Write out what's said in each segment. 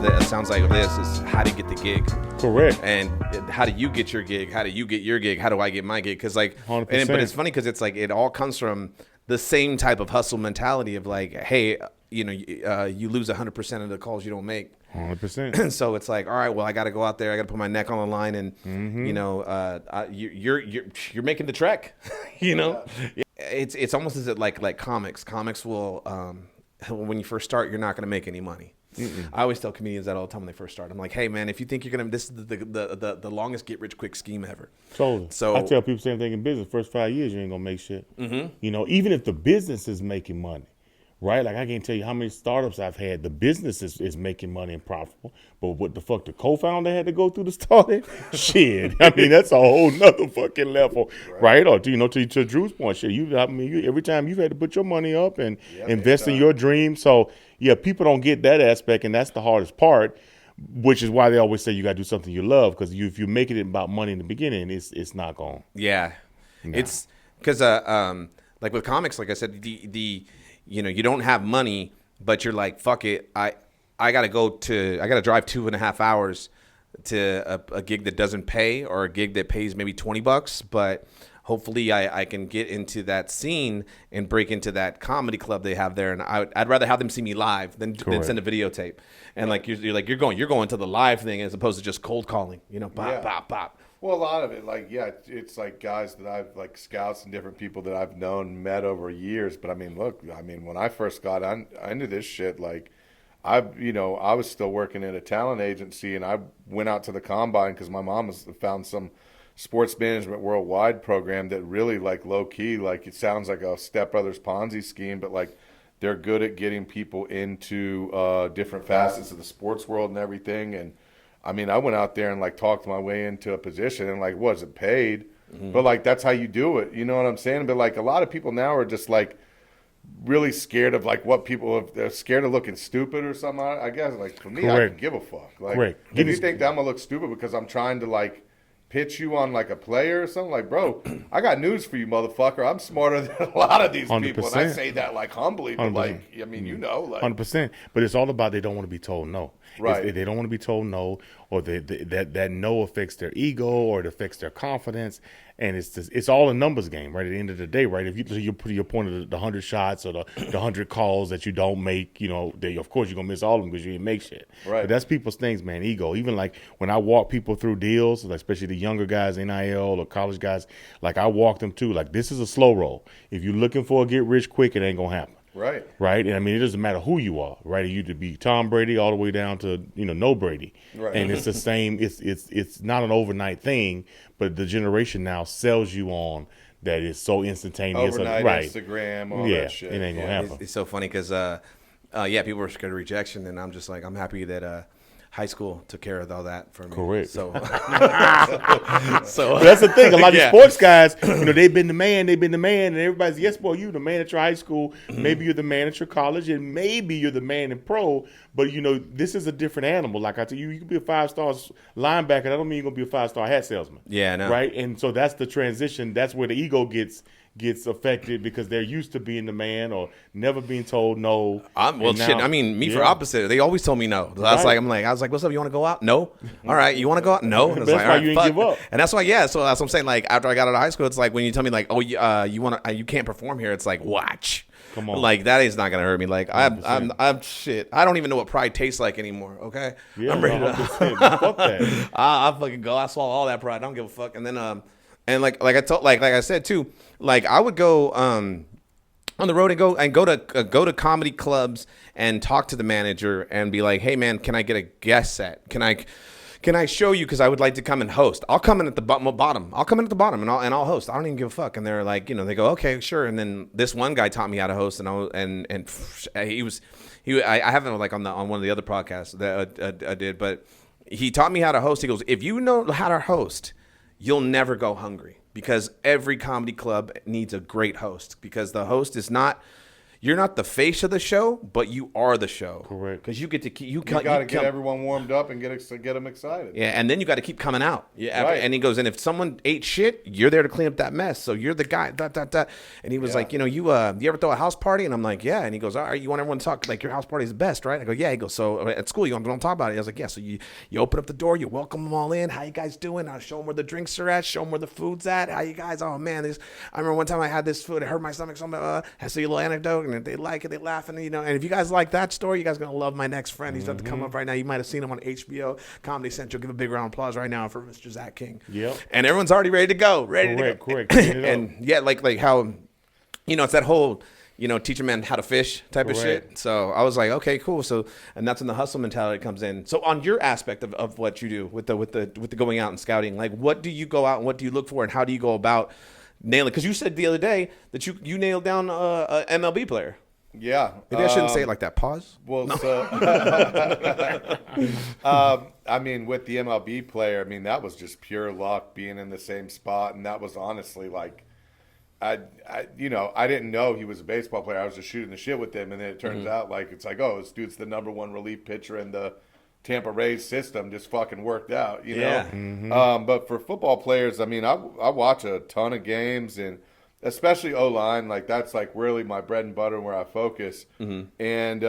that sounds like this is how to get the gig. Correct. And how do you get your gig? How do you get your gig? How do I get my gig? Because like, 100%. but it's funny because it's like it all comes from the same type of hustle mentality of like, hey, you lose 100% of the calls you don't make. 100%. So it's like, all right, well, I got to go out there. I got to put my neck on the line, and you're making the trek. It's almost as if like comics. Comics will when you first start, you're not going to make any money. I always tell comedians that all the time when they first start. I'm like, hey man, if you think you're gonna, this is the longest get rich quick scheme ever. Totally. So I tell people same thing in business. First 5 years, you ain't gonna make shit. Even if the business is making money, right? Like I can't tell you how many startups I've had. The business is making money and profitable, but what the fuck the co-founder had to go through to start it? Shit. I mean, that's a whole nother fucking level, right? Or to Drew's point, shit. Every time you've had to put your money up and invest in your dream. So yeah, people don't get that aspect, and that's the hardest part. Which is why they always say you got to do something you love, because if you make it about money in the beginning, it's not going. Yeah, it's because like with comics, like I said, you don't have money, but you're like, fuck it, I gotta drive 2.5 hours to a gig that doesn't pay, or a gig that pays maybe $20, but hopefully I can get into that scene and break into that comedy club they have there, and I'd rather have them see me live than send a videotape. And like you're going to the live thing as opposed to just cold calling, pop. Well, a lot of it, it's like guys that I've, like scouts and different people that I've known, met over years. But I mean, when I first got into this shit, like I was still working at a talent agency, and I went out to the combine because my mom found some sports management worldwide program that really, like, low key, like, it sounds like a Step Brothers Ponzi scheme, but like they're good at getting people into different facets of the sports world and everything. And I mean, I went out there and like talked my way into a position, and like wasn't paid, but like that's how you do it. You know what I'm saying? But like a lot of people now are just like really scared of like what people, if they're scared of looking stupid or something. I guess like for me, Correct. I can give a fuck. Like if you think that I'm gonna look stupid because I'm trying to like pitch you on like a player or something, like, bro, I got news for you, motherfucker. I'm smarter than a lot of these 100%. people, and I say that like humbly, but 100%. like, I mean, like 100%. But it's all about they don't want to be told no. Right. They don't want to be told no, or that no affects their ego, or it affects their confidence, and it's all a numbers game, right? At the end of the day, right? If you put your point of the 100 shots or the 100 calls that you don't make, of course you're gonna miss all of them because you didn't make shit. Right. But that's people's things, man. Ego. Even like when I walk people through deals, like especially the younger guys, NIL or college guys, like I walk them too. Like, this is a slow roll. If you're looking for a get rich quick, it ain't gonna happen. Right. And I mean, it doesn't matter who you are, right? You to be Tom Brady all the way down to, no Brady. Right. And it's the same, it's not an overnight thing, but the generation now sells you on that it's so instantaneous. Overnight, right. Instagram, all that shit. It ain't gonna happen. It's so funny because people were scared of rejection, and I'm just like, I'm happy that high school took care of all that for me. Correct. So, But that's the thing. A lot of sports guys, they've been the man, and everybody's, yes, boy, you the man at your high school. Maybe you're the man at your college, and maybe you're the man in pro. But this is a different animal. Like I tell you, you can be a 5-star linebacker. That don't mean you're gonna be a 5-star hat salesman. Yeah, no. Right. And so that's the transition. That's where the ego gets affected, because they're used to being the man or never being told no. For opposite, they always told me no. I was like, what's up? You want to go out? No. All right, you want to go out? No. And that's why you didn't give up. And that's why, so that's what I'm saying. Like, after I got out of high school, it's like when you tell me like, oh, you can't perform here. It's like, watch. Come on. Like, that is not gonna hurt me. Like, I'm shit. I don't even know what pride tastes like anymore. Okay. Yeah, I'm ready to fuck that. I fucking go. I swallow all that pride. I don't give a fuck. And then and like I said too, like I would go on the road and go to comedy clubs and talk to the manager and be like, hey man, can I get a guest set? Can I show you, because I would like to come and host. I'll come in at the bottom. I'll come in at the bottom and I'll host. I don't even give a fuck. And they're like, they go, okay, sure. And then this one guy taught me how to host, and I haven't, like, on one of the other podcasts that I did, but he taught me how to host. He goes, if you know how to host, you'll never go hungry, because every comedy club needs a great host, because the host is not, you're not the face of the show, but you are the show. Correct. Because you get to keep You got to get everyone warmed up and get them excited. Yeah, and then you got to keep coming out. Yeah, Right. and he goes, and if someone ate shit, you're there to clean up that mess. So you're the guy. And he was like, you ever throw a house party? And I'm like, yeah. And he goes, all right, you want everyone to talk like your house party is the best, right? I go, yeah. He goes, so at school you don't talk about it. I was like, yeah. So you open up the door, you welcome them all in. How you guys doing? I show them where the drinks are at. Show them where the food's at. How you guys? Oh man, I remember one time I had this food. It hurt my stomach. So I say a little anecdote, and they like it. They laugh, and And if you guys like that story, you guys are gonna love my next friend. He's about to come up right now. You might have seen him on HBO, Comedy Central. Give a big round of applause right now for Mr. Zach King. Yep. And everyone's already ready to go. Correct. And yeah, like how, it's that whole, teach a man how to fish type of shit. So I was like, okay, cool. So, and that's when the hustle mentality comes in. So on your aspect of what you do with the going out and scouting, like what do you go out and what do you look for and how do you go about nailing? Because you said the other day that you nailed down a MLB player. Yeah. Maybe I shouldn't say it like that. Pause. Well, no. So, I mean, with the MLB player, I mean, that was just pure luck being in the same spot. And that was honestly like, I didn't know he was a baseball player. I was just shooting the shit with him. And then it turns out like, it's like, oh, this dude's the #1 relief pitcher in the Tampa Rays system. Just fucking worked out, you know? But for football players, I mean, I watch a ton of games and, especially O-line, like that's like really my bread and butter and where I focus. And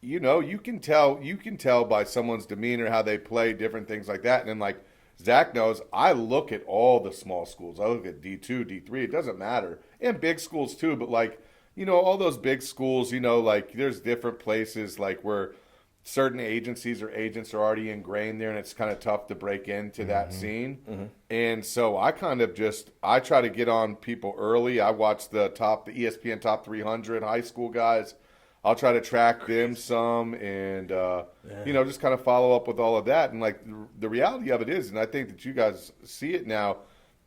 you can tell by someone's demeanor how they play, different things like that. And then like Zach knows, I look at all the small schools. I look at D2, D3. It doesn't matter, and big schools too. But like all those big schools, like there's different places like where certain agencies or agents are already ingrained there, and it's kind of tough to break into that scene. And so I try to get on people early. I watch the ESPN Top 300 high school guys. I'll try to track them some and, just kind of follow up with all of that. And like the reality of it is, and I think that you guys see it now,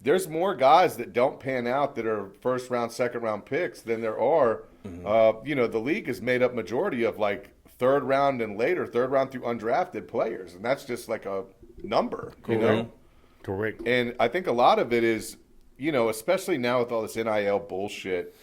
there's more guys that don't pan out that are first round, second round picks than there are. The league is made up majority of like third round and later, third round through undrafted players. And that's just like a number, Correct. And I think a lot of it is, especially now with all this NIL bullshit,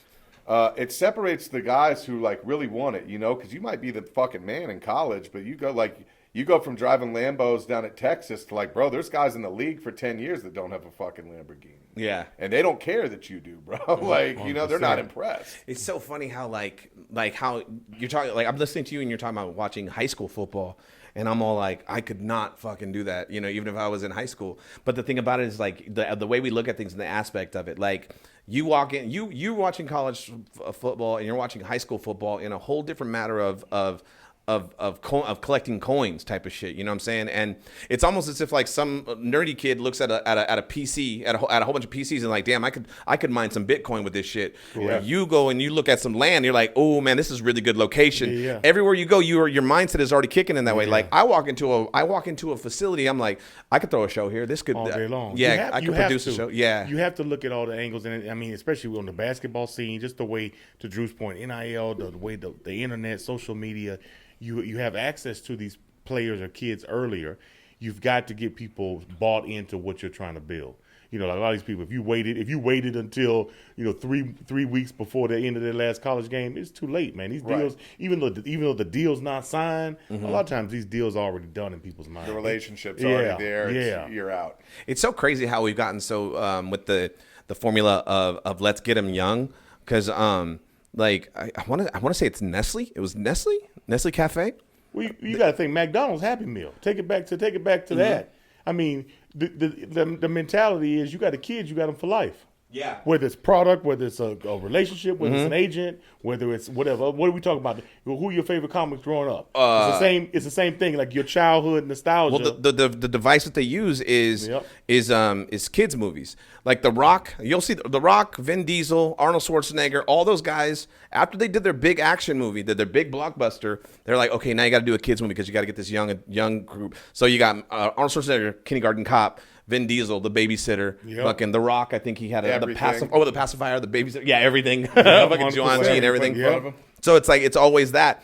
it separates the guys who like really want it, because you might be the fucking man in college, but you go from driving Lambos down at Texas to like, bro, there's guys in the league for 10 years that don't have a fucking Lamborghini. Yeah. And they don't care that you do, bro. Like, they're not impressed. It's so funny how like how you're talking, like I'm listening to you and you're talking about watching high school football. And I'm all like, I could not fucking do that, even if I was in high school. But the thing about it is like the way we look at things and the aspect of it, like you walk in, you're watching college football and you're watching high school football in a whole different matter of collecting coins type of shit, you know what I'm saying? And it's almost as if like some nerdy kid looks at a PC at a whole bunch of PCs and like, damn, I could mine some Bitcoin with this shit. Yeah. You go and you look at some land, you're like, oh man, this is really good location. Yeah. Everywhere you go, your mindset is already kicking in that way. Like I walk into a facility, I'm like, I could throw a show here. This could all day long. Yeah, I could produce a show. Yeah, you have to look at all the angles, and I mean, especially on the basketball scene, just the way, to Drew's point, NIL, the way the internet, social media. You have access to these players or kids earlier. You've got to get people bought into what you're trying to build. Like a lot of these people, if you waited until 3 weeks before the end of their last college game, it's too late, man. These deals, even though the deal's not signed, a lot of times these deals are already done in people's minds. The relationship's already there. You're out. It's so crazy how we've gotten so with the formula of let's get them young, because like I want to say it's Nestle. It was Nestle Cafe. Well, you got to think McDonald's Happy Meal. Take it back to that. I mean, the mentality is you got a kid, you got them for life. Yeah. Whether it's product, whether it's a relationship, whether it's an agent, whether it's whatever. What are we talking about? Who are your favorite comics growing up? It's the same thing. Like your childhood nostalgia. Well, the device that they use is kids movies. Like The Rock. You'll see The Rock, Vin Diesel, Arnold Schwarzenegger, all those guys. After they did their big action movie, their big blockbuster, they're like, okay, now you got to do a kids movie because you got to get this young group. So you got Arnold Schwarzenegger, Kindergarten Cop. Vin Diesel, the babysitter, fucking The Rock. I think he had the pacifier, the babysitter, everything, fucking Jumanji and everything. So it's like it's always that,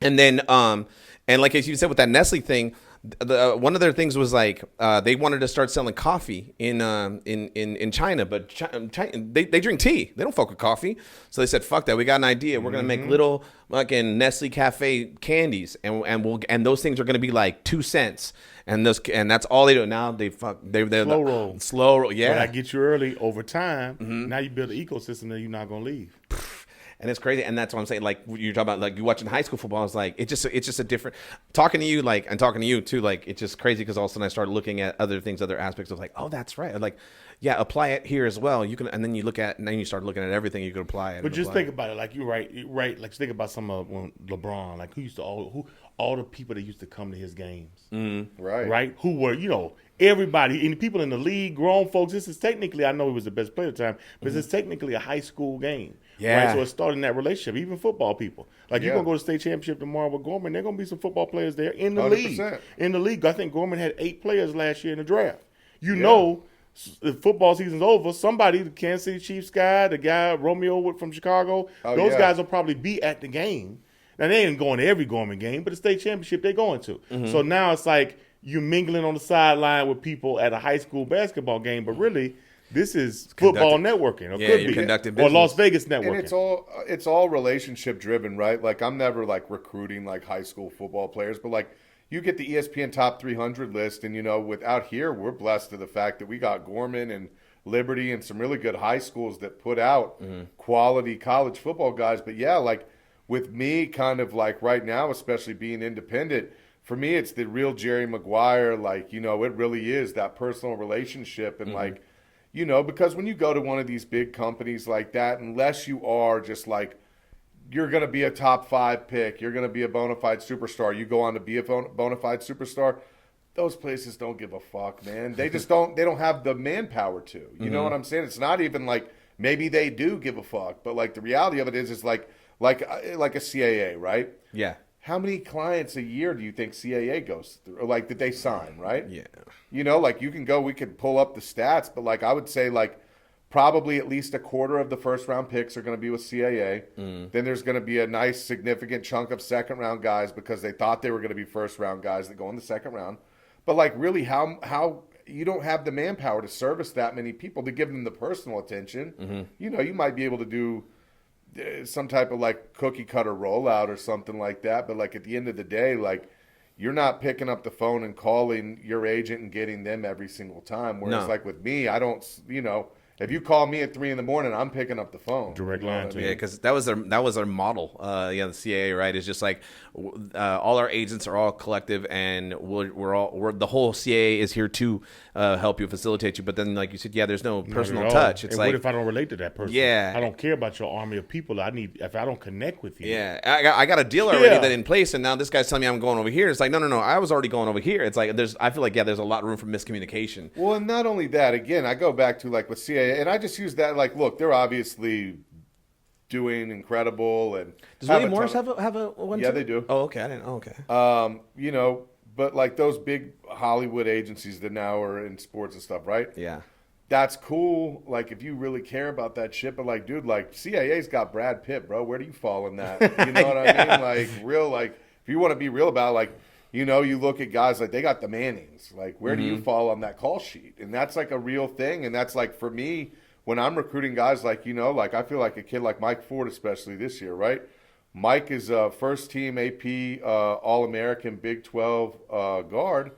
and then and like as you said with that Nestle thing, one of their things was like they wanted to start selling coffee in China, but they drink tea. They don't fuck with coffee. So they said, "Fuck that. We got an idea. We're gonna make little fucking Nestle Cafe candies, and those things are gonna be like 2 cents." And that's all they do. Now they're slow roll. Yeah, But I get you early over time. Now you build an ecosystem that you're not gonna leave. And it's crazy, and that's what I'm saying. Like you're talking about, like you watching high school football. It's like it's just a different. Talking to you, like, and talking to you too, like it's just crazy because all of a sudden I started looking at other things, other aspects of like, oh, that's right. Like, yeah, apply it here as well. You can, and then you start looking at everything. You can apply it. But just think about it, like you're right. Like think about some of when LeBron, like all the people that used to come to his games, right? Who were everybody and the people in the league, grown folks. This is technically, I know he was the best player at the time, but this is technically a high school game. Yeah. Right? So it's starting that relationship. Even football people, like you're gonna go to state championship tomorrow with Gorman. There's gonna be some football players there in the 100%. league. In the league, I think Gorman had 8 players last year in the draft. If football season's over, somebody, the Kansas City Chiefs guy, the guy Romeo from Chicago, those guys will probably be at the game. Now they ain't going to every Gorman game, but the state championship they're going to. So now it's like you're mingling on the sideline with people at a high school basketball game, but really this is football networking, or could be, conducting or business. Las Vegas networking. And it's all relationship driven, right? Like I'm never like recruiting like high school football players, but like you get the ESPN top 300 list, and without here, we're blessed to the fact that we got Gorman and Liberty and some really good high schools that put out quality college football guys. But yeah, like with me, kind of like right now, especially being independent, for me, it's the real Jerry Maguire. Like it really is that personal relationship, and like because when you go to one of these big companies like that, unless you are just like you're going to be a top 5 pick, you're going to be a bona fide superstar, you go on to be a bona fide superstar, those places don't give a fuck, man. They just don't have the manpower to. You know what I'm saying? It's not even like maybe they do give a fuck, but like the reality of it is like a CAA, right? Yeah. How many clients a year do you think CAA goes through? Or like, did they sign, right? Yeah. Like you can go, we could pull up the stats, but like I would say like probably at least a quarter of the first round picks are going to be with CAA. Then there's going to be a nice significant chunk of second round guys because they thought they were going to be first round guys that go in the second round. But like really how you don't have the manpower to service that many people to give them the personal attention. You might be able to do some type of like cookie cutter rollout or something like that. But like at the end of the day, like you're not picking up the phone and calling your agent and getting them every single time. Whereas like with me, I don't, if you call me at 3 a.m, I'm picking up the phone. Direct line to you. Yeah, because that was our model. The CAA, right? It's just like all our agents are all collective, and we're the whole CAA is here to help you, facilitate you. But then, like you said, there's no personal touch. It's and like, what if I don't relate to that person? Yeah. I don't care about your army of people. If I don't connect with you. yeah, I got a deal already that in place, and now this guy's telling me I'm going over here. It's like, no, I was already going over here. It's like I feel like there's a lot of room for miscommunication. Well, and not only that, again, I go back to like with CAA, and I just use that like, look, they're obviously doing incredible. And Does William Morris have a one? Yeah, too? they do. Oh, okay, I didn't. Oh, okay. But like those big Hollywood agencies that now are in sports and stuff, right? Yeah. That's cool. Like if you really care about that shit, but like, dude, like CAA's got Brad Pitt, bro. Where do you fall in that? You know what I mean? Like if you want to be real about it, like, you look at guys like they got the Mannings. Like, where do you fall on that call sheet? And that's like a real thing. And that's like for me, when I'm recruiting guys, like, like I feel like a kid like Mike Ford, especially this year, right? Mike is a first team AP All-American Big 12 guard.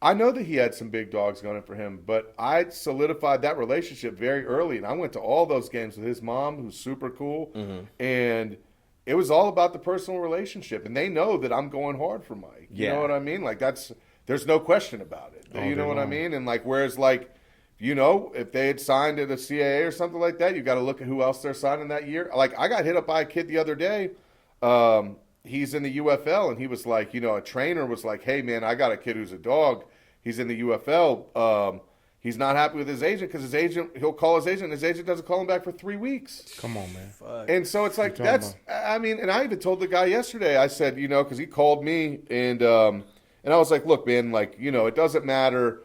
I know that he had some big dogs going for him, but I solidified that relationship very early. And I went to all those games with his mom, who's super cool. And it was all about the personal relationship. And they know that I'm going hard for Mike. You know what I mean? Like there's no question about it. You know what I mean? And like, whereas like, if they had signed at a CAA or something like that, you got to look at who else they're signing that year. Like, I got hit up by a kid the other day. He's in the UFL, and he was like, a trainer was like, hey, man, I got a kid who's a dog. He's in the UFL. He's not happy with his agent because he'll call his agent, and his agent doesn't call him back for 3 weeks. Come on, man. Fuck. And so it's like, and I even told the guy yesterday, I said, because he called me, and I was like, look, man, like, it doesn't matter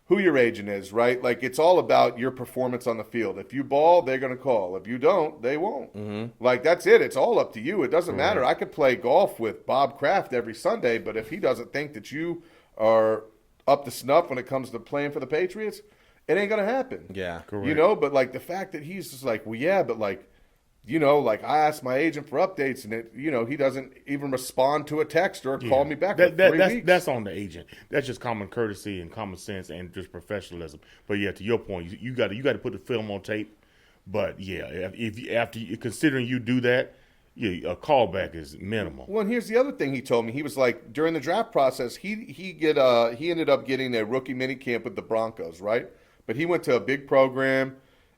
who your agent is, right? Like, it's all about your performance on the field. If you ball, they're going to call. If you don't, they won't. Like, that's it. It's all up to you. It doesn't matter. I could play golf with Bob Kraft every Sunday, but if he doesn't think that you are up to snuff when it comes to playing for the Patriots, it ain't gonna happen. Yeah. Correct. You know, but like the fact that he's just like, well, yeah, but like, you know, like I asked my agent for updates, and it, you know, he doesn't even respond to a text or call me back for 3 weeks. That's on the agent. That's just common courtesy and common sense and just professionalism. But yeah, to your point, you got to put the film on tape. But yeah, considering you do that, yeah, a callback is minimal. Well, and here's the other thing he told me. He was like, during the draft process, he ended up getting a rookie mini camp with the Broncos, right? But he went to a big program,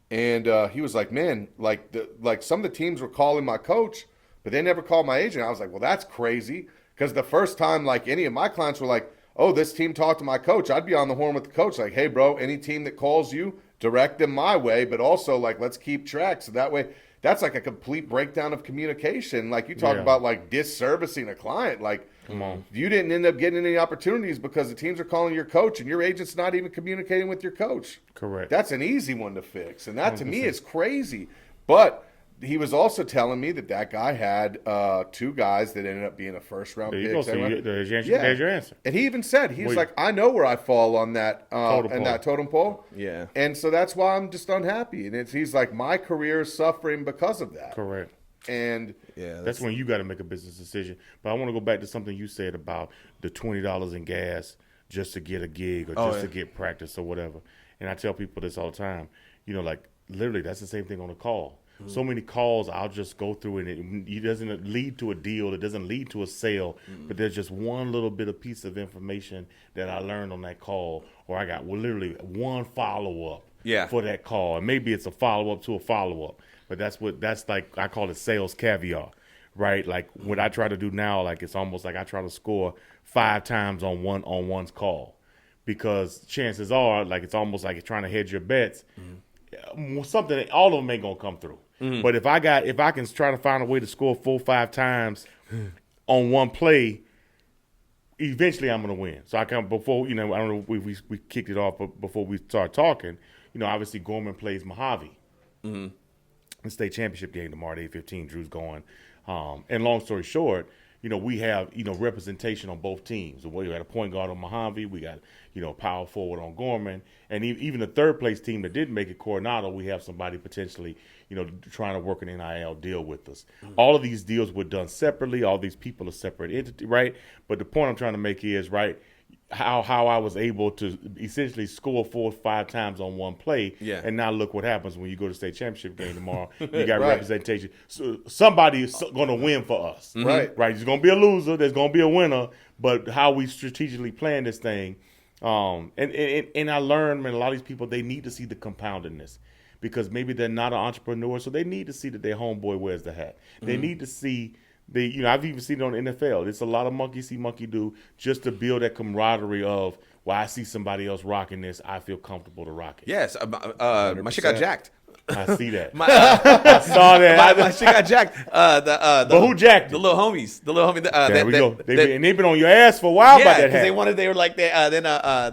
and he was like, man, like some of the teams were calling my coach, but they never called my agent. I was like, well, that's crazy, because the first time, like, any of my clients were like, oh, this team talked to my coach, I'd be on the horn with the coach, like, hey, bro, any team that calls you, direct them my way, but also, like, let's keep track, so that way. That's like a complete breakdown of communication. Like you talk about like disservicing a client. Like, come on, you didn't end up getting any opportunities because the teams are calling your coach and your agent's not even communicating with your coach. Correct. That's an easy one to fix, and that to me is crazy. But he was also telling me that guy had 2 guys that ended up being a first-round there you pick. go. So there's your answer. And he even said, he was like, I know where I fall on that that totem pole. Yeah. And so that's why I'm just unhappy. And he's like, my career is suffering because of that. Correct. And Yeah. That's when you got to make a business decision. But I want to go back to something you said about the $20 in gas just to get a gig or just to get practice or whatever. And I tell people this all the time. You know, like literally that's the same thing on a call. So many calls I'll just go through and it doesn't lead to a deal. It doesn't lead to a sale. But there's just one little bit of piece of information that I learned on that call, or I got literally one follow-up for that call. And maybe it's a follow-up to a follow-up. But that's like, I call it sales caviar, right? Like what I try to do now, like it's almost like I try to score 5 times on one's call, because chances are, like it's almost like you're trying to hedge your bets. Something, all of them ain't gonna come through. But if I can try to find a way to score 4-5 times on one play, eventually I'm gonna win. So I can, before, you know, I don't know if we kicked it off, but before we start talking, you know, obviously Gorman plays Mojave. The state championship game tomorrow at 8:15. Drew's going. And long story short, you know, we have, you know, representation on both teams. We got a point guard on Mojave. We got, you know, power forward on Gorman. And even the third place team that didn't make it, Coronado, we have somebody potentially, you know, trying to work an NIL deal with us. All of these deals were done separately. All these people are separate entity, right? But the point I'm trying to make is, right, how I was able to essentially score 4 or 5 times on one play. Yeah. And now look what happens when you go to state championship game tomorrow. You got representation. So somebody is going to win for us. Right. Right. There's going to be a loser. There's going to be a winner. But how we strategically plan this thing. And I learned, man, a lot of these people, they need to see the compoundedness, because maybe they're not an entrepreneur. So they need to see that their homeboy wears the hat. They need to see. You know, I've even seen it on the NFL. It's a lot of monkey see, monkey do, just to build that camaraderie of, well, I see somebody else rocking this, I feel comfortable to rock it. Yes. My shit got jacked. I see that. I saw that. My shit got jacked. But who jacked it? The little homies. There we go. They've been on your ass for a while about that hat. They were like, they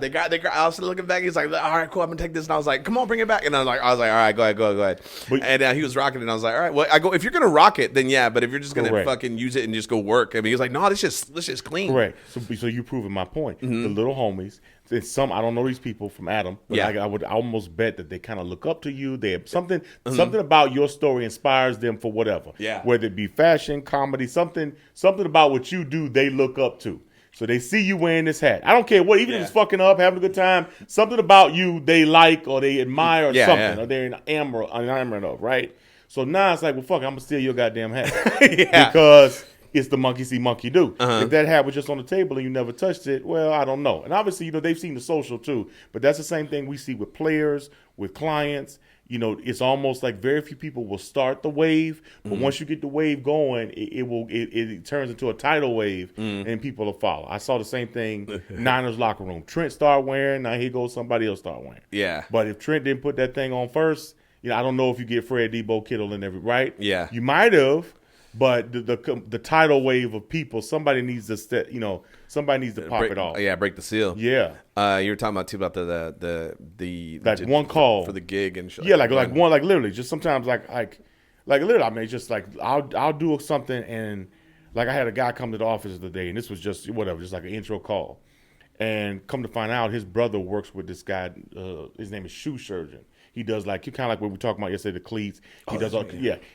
got, I was looking back. He's like, all right, cool, I'm gonna take this. And I was like, come on, bring it back. And I was like, all right, go ahead. But, and he was rocking it. And I was like, all right, well, I go, if you're gonna rock it, then yeah. But if you're just gonna correct. fucking use it and just go work, I mean, he's like, no, this just clean. Correct. So you proving my point. The little homies. Some, I don't know these people from Adam, but I would almost bet that they kind of look up to you. They have something about your story inspires them for whatever. Yeah. Whether it be fashion, comedy, something about what you do, they look up to. So they see you wearing this hat. I don't care what, even if it's fucking up, having a good time, something about you they like or they admire or something, or they're enamored of, right? So now it's like, well, fuck, I'm gonna steal your goddamn hat because it's the monkey see, monkey do. If that hat was just on the table and you never touched it, well, I don't know. And obviously, you know, they've seen the social too. But that's the same thing we see with players, with clients. You know, it's almost like very few people will start the wave, but once you get the wave going, it turns into a tidal wave, and people will follow. I saw the same thing Niners locker room. Trent started wearing, now here goes somebody else start wearing. Yeah. But if Trent didn't put that thing on first, you know, I don't know if you get Fred, Debo, Kittle, and right? Yeah. You might have. But the tidal wave of people, somebody needs to pop it off. Yeah, break the seal. Yeah. You were talking about too about the like one call for the gig and shit. Yeah, like one, like literally just sometimes like literally, I mean, just like I'll do something, and like I had a guy come to the office the other day, and this was just whatever, just like an intro call, And come to find out, his brother works with this guy. His name is Shoe Surgeon. He does kind of like what we were talking about yesterday, the cleats. He does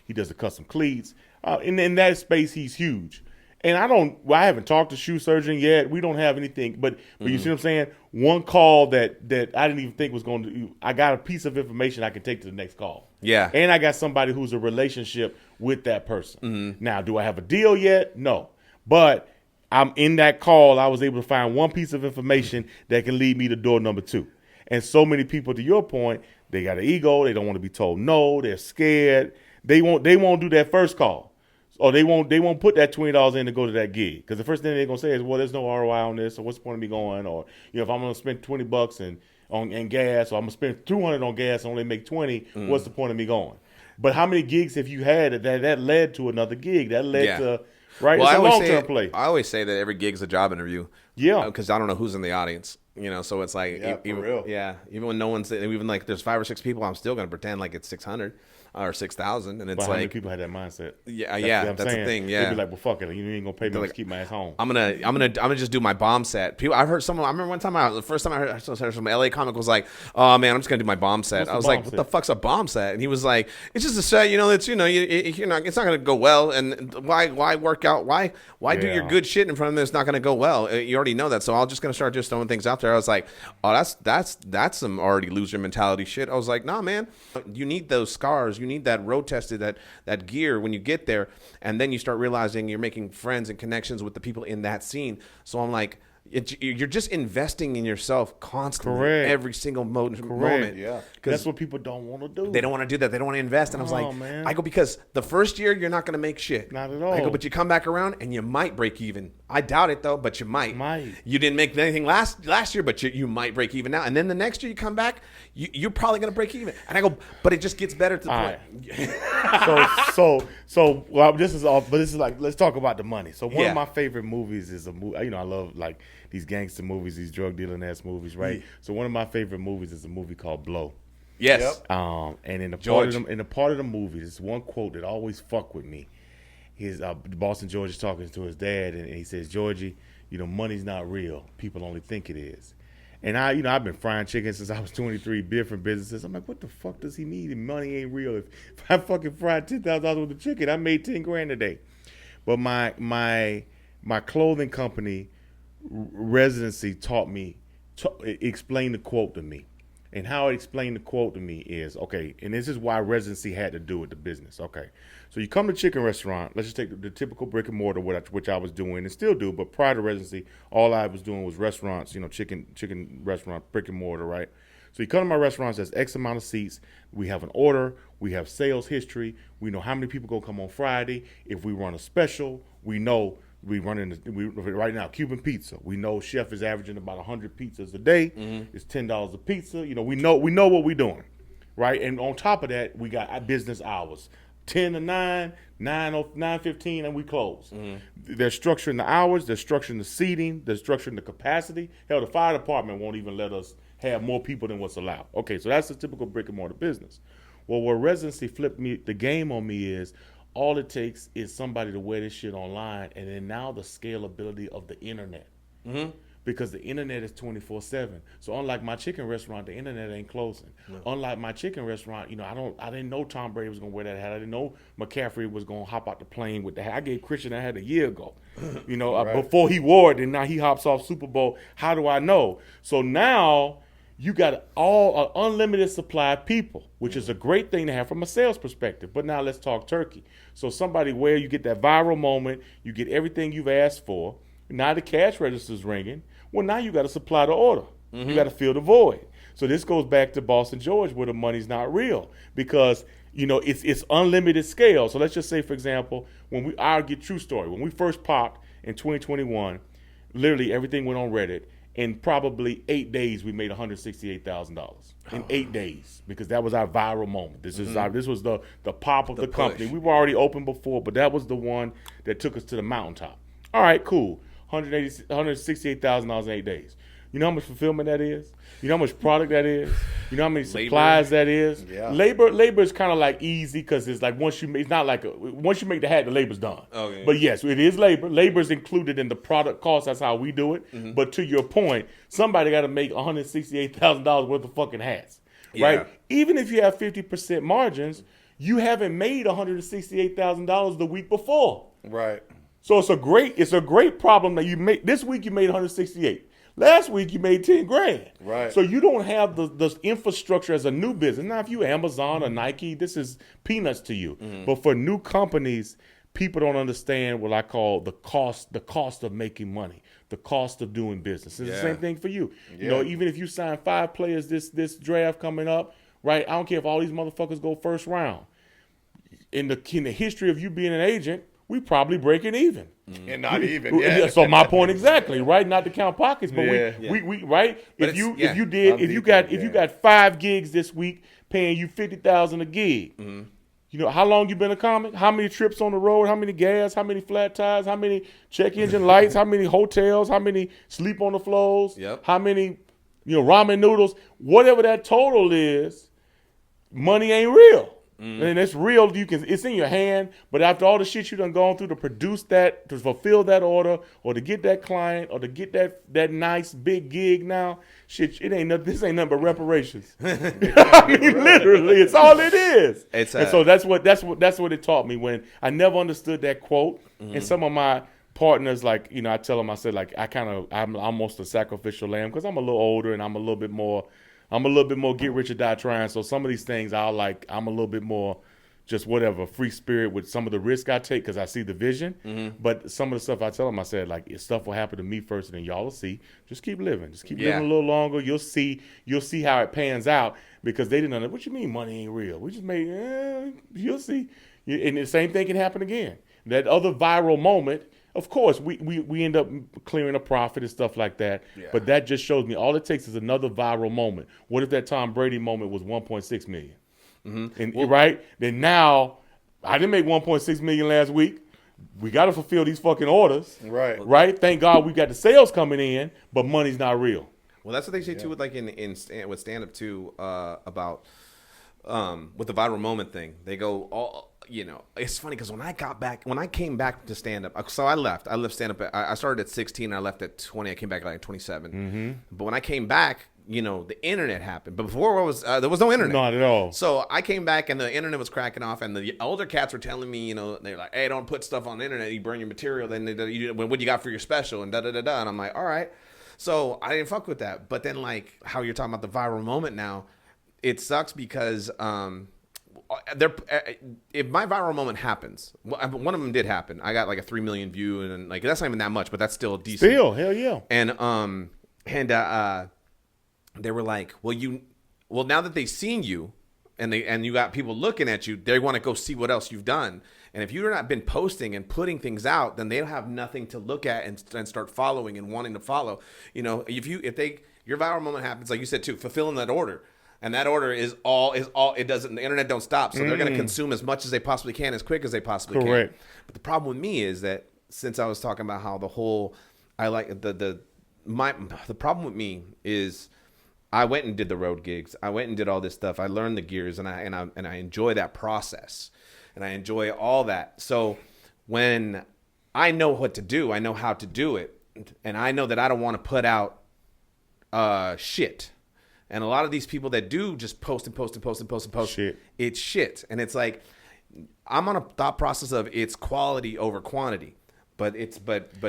he does the custom cleats. In that space, he's huge. And I haven't talked to Shoe Surgeon yet. We don't have anything, but you see what I'm saying? One call that I didn't even think was going to. I got a piece of information I can take to the next call. Yeah. And I got somebody who's a relationship with that person. Now, do I have a deal yet? No, but I'm in that call. I was able to find one piece of information that can lead me to door number 2. And so many people, to your point, they got an ego. They don't want to be told no. They're scared. They won't do that first call. Or they won't put that $20 in to go to that gig. Because the first thing they're gonna say is, well, there's no ROI on this, or what's the point of me going? Or if I'm gonna spend $20 on gas, or I'm gonna spend $200 on gas and only make 20, what's the point of me going? But how many gigs have you had that led to another gig? That led to right? Well, it's a long-term play. I always say that every gig's a job interview. Yeah. Because I don't know who's in the audience. So it's like, for real. Yeah. Even when no one's, even like there's 5 or 6 people, I'm still going to pretend like it's 600 or 6,000. And it's But how many like, people had that mindset? that's the thing. Yeah. They'd be like, well, fuck it. You ain't going to pay me to keep my ass home. I'm gonna just do my bomb set. People, I've heard someone. I remember one time, the first time I heard some LA comic was like, "Oh man, I'm just gonna do my bomb set." What's I was a like, bomb "What set? the fuck's a bomb set?" And he was like, "It's just a set. It's it's not gonna go well. And why work out? Why do your good shit in front of them? It's not gonna go well. You already know that. So I'm just gonna start just throwing things out there." I was like, "Oh, that's some already loser mentality shit." I was like, "Nah, man, you need those scars. You need that road tested that gear when you get there, and then you start realizing you're making friends and connections with the people in that scene." So I'm like, you're just investing in yourself constantly, Correct. every single moment. Yeah. That's what people don't want to do. They don't want to do that. They don't want to invest. And I was like, man. I go, because the first year you're not going to make shit. Not at all. I go, but you come back around and you might break even. I doubt it though, but you might. You didn't make anything last year, but you might break even now. And then the next year you come back, you're probably going to break even. And I go, but it just gets better to the point. So well, this is all. But this is like, let's talk about the money. So one of my favorite movies is a movie. I love like these gangster movies, these drug dealing ass movies, right? Yeah. So one of my favorite movies is a movie called Blow. Yes. And in the part of the movie, there's one quote that always fuck with me. Boston George is talking to his dad, and he says, "Georgie, money's not real. People only think it is." And I've been frying chicken since I was 23, different businesses. I'm like, what the fuck does he mean? Money ain't real. If I fucking fried $10,000 worth of chicken, I made $10,000 a day. But my clothing company residency taught me, explained the quote to me. And how it explained the quote to me is, okay, and this is why residency had to do with the business. Okay, so you come to a chicken restaurant. Let's just take the typical brick and mortar, which I was doing and still do. But prior to residency, all I was doing was restaurants, chicken restaurant, brick and mortar, right? So you come to my restaurants, there's X amount of seats. We have an order. We have sales history. We know how many people gonna come on Friday. If we run a special, we know. Right now, Cuban pizza. We know chef is averaging about 100 pizzas a day. Mm-hmm. It's $10 a pizza. We know what we're doing, right? And on top of that, we got our business hours, 10 to 9, 9:15, and we close. Mm-hmm. They're structuring the hours. They're structuring the seating. They're structuring the capacity. Hell, the fire department won't even let us have more people than what's allowed. Okay, so that's a typical brick and mortar business. Well, where residency flipped the game on me is, all it takes is somebody to wear this shit online, and then now the scalability of the internet. Mm-hmm. Because the internet is 24/7. So unlike my chicken restaurant, the internet ain't closing. No. Unlike my chicken restaurant, I didn't know Tom Brady was gonna wear that hat. I didn't know McCaffrey was gonna hop out the plane with the hat. I gave Christian that hat a year ago. Right. Before he wore it, and now he hops off Super Bowl. How do I know? So now you got an unlimited supply of people, which is a great thing to have from a sales perspective. But now let's talk turkey. So somebody where you get that viral moment, you get everything you've asked for. Now the cash register's ringing. Well, now you got to supply the order. Mm-hmm. You got to fill the void. So this goes back to Boston George, where the money's not real, because it's unlimited scale. So let's just say, for example, I'll get true story. When we first popped in 2021, literally everything went on Reddit. In probably 8 days, we made $168,000 in 8 days, because that was our viral moment. This was the pop of the company. We were already open before, but that was the one that took us to the mountaintop. All right, cool. $168,000 in 8 days. You know how much fulfillment that is? You know how much product that is? You know how many supplies that is? Yeah. Labor is kind of like easy because it's like once you make the hat, the labor's done. Okay. But yes, it is labor. Labor is included in the product cost. That's how we do it. Mm-hmm. But to your point, somebody got to make $168,000 worth of fucking hats, Yeah. right? Even if you have 50% margins, you haven't made $168,000 the week before. Right. So it's a great problem that you made. This week you made 168. Last week you made 10 grand. Right. So you don't have the infrastructure as a new business. Now if you Amazon or Nike, this is peanuts to you. But for new companies, people don't understand what I call the cost of making money, the cost of doing business. It's the same thing for you. You know, even if you sign 5 players this draft coming up, right? I don't care if all these motherfuckers go first round. In the history of you being an agent, we probably breaking even. And not even. Yeah. So my point exactly, right? Not to count pockets, but Yeah. we right. But If you it's- if you got 5 gigs this week, paying you $50,000 a gig. You know how long you been a comic? How many trips on the road? How many gas? How many flat tires? How many check engine lights? How many hotels? How many sleep on the floors? Yep. How many ramen noodles? Whatever that total is, money ain't real. And it's real. It's in your hand. But after all the shit you done gone through to produce that, to fulfill that order, or to get that client, or to get that nice big gig now, shit, this ain't nothing but reparations. I mean, literally, it's all it is. It's so that's what it taught me when I never understood that quote. And some of my partners, like, I tell them, I said, like, I'm almost a sacrificial lamb because I'm a little older and I'm a little bit more get rich or die trying. So some of these things I'm a little bit more just whatever, free spirit with some of the risk I take because I see the vision. But some of the stuff I tell them, I said, like, stuff will happen to me first and then y'all will see. Just keep living. Just keep living a little longer. You'll see how it pans out because they didn't understand. What you mean money ain't real? We just made, you'll see. And the same thing can happen again. That other viral moment, of course, we end up clearing a profit and stuff like that. Yeah. But that just shows me all it takes is another viral moment. What if that Tom Brady moment was 1.6 million? And right? Then now, I didn't make 1.6 million last week. We got to fulfill these fucking orders. Right. Right? Thank God we got the sales coming in, but money's not real. Well, that's what they say too with like with stand up too about with the viral moment thing. They go all. It's funny because when I came back to stand up, so I left stand up. I started at 16. And I left at 20. I came back at like 27. But when I came back, the internet happened. But before there was no internet. Not at all. So I came back and the internet was cracking off, and the older cats were telling me, they're like, "Hey, don't put stuff on the internet. You burn your material. Then what you got for your special and da da da da." And I'm like, "All right." So I didn't fuck with that. But then like how you're talking about the viral moment now, it sucks because if my viral moment happens, one of them did happen. I got like a 3 million view, and like that's not even that much, but that's still decent. Still, hell yeah. And they were like, well, now that they've seen you, and you got people looking at you, they want to go see what else you've done. And if you've not been posting and putting things out, then they'll have nothing to look at and start following and wanting to follow. If your viral moment happens, like you said too, fulfilling that order. And that order is all it doesn't. The internet don't stop, so they're going to consume as much as they possibly can, as quick as they possibly can. But the problem with me is that since I was talking about how the problem with me is I went and did the road gigs. I went and did all this stuff. I learned the gears, and I enjoy that process, and I enjoy all that. So when I know what to do, I know how to do it, and I know that I don't want to put out shit. And a lot of these people that do just post and post and post and post and post, it's shit. And it's like, I'm on a thought process of it's quality over quantity. But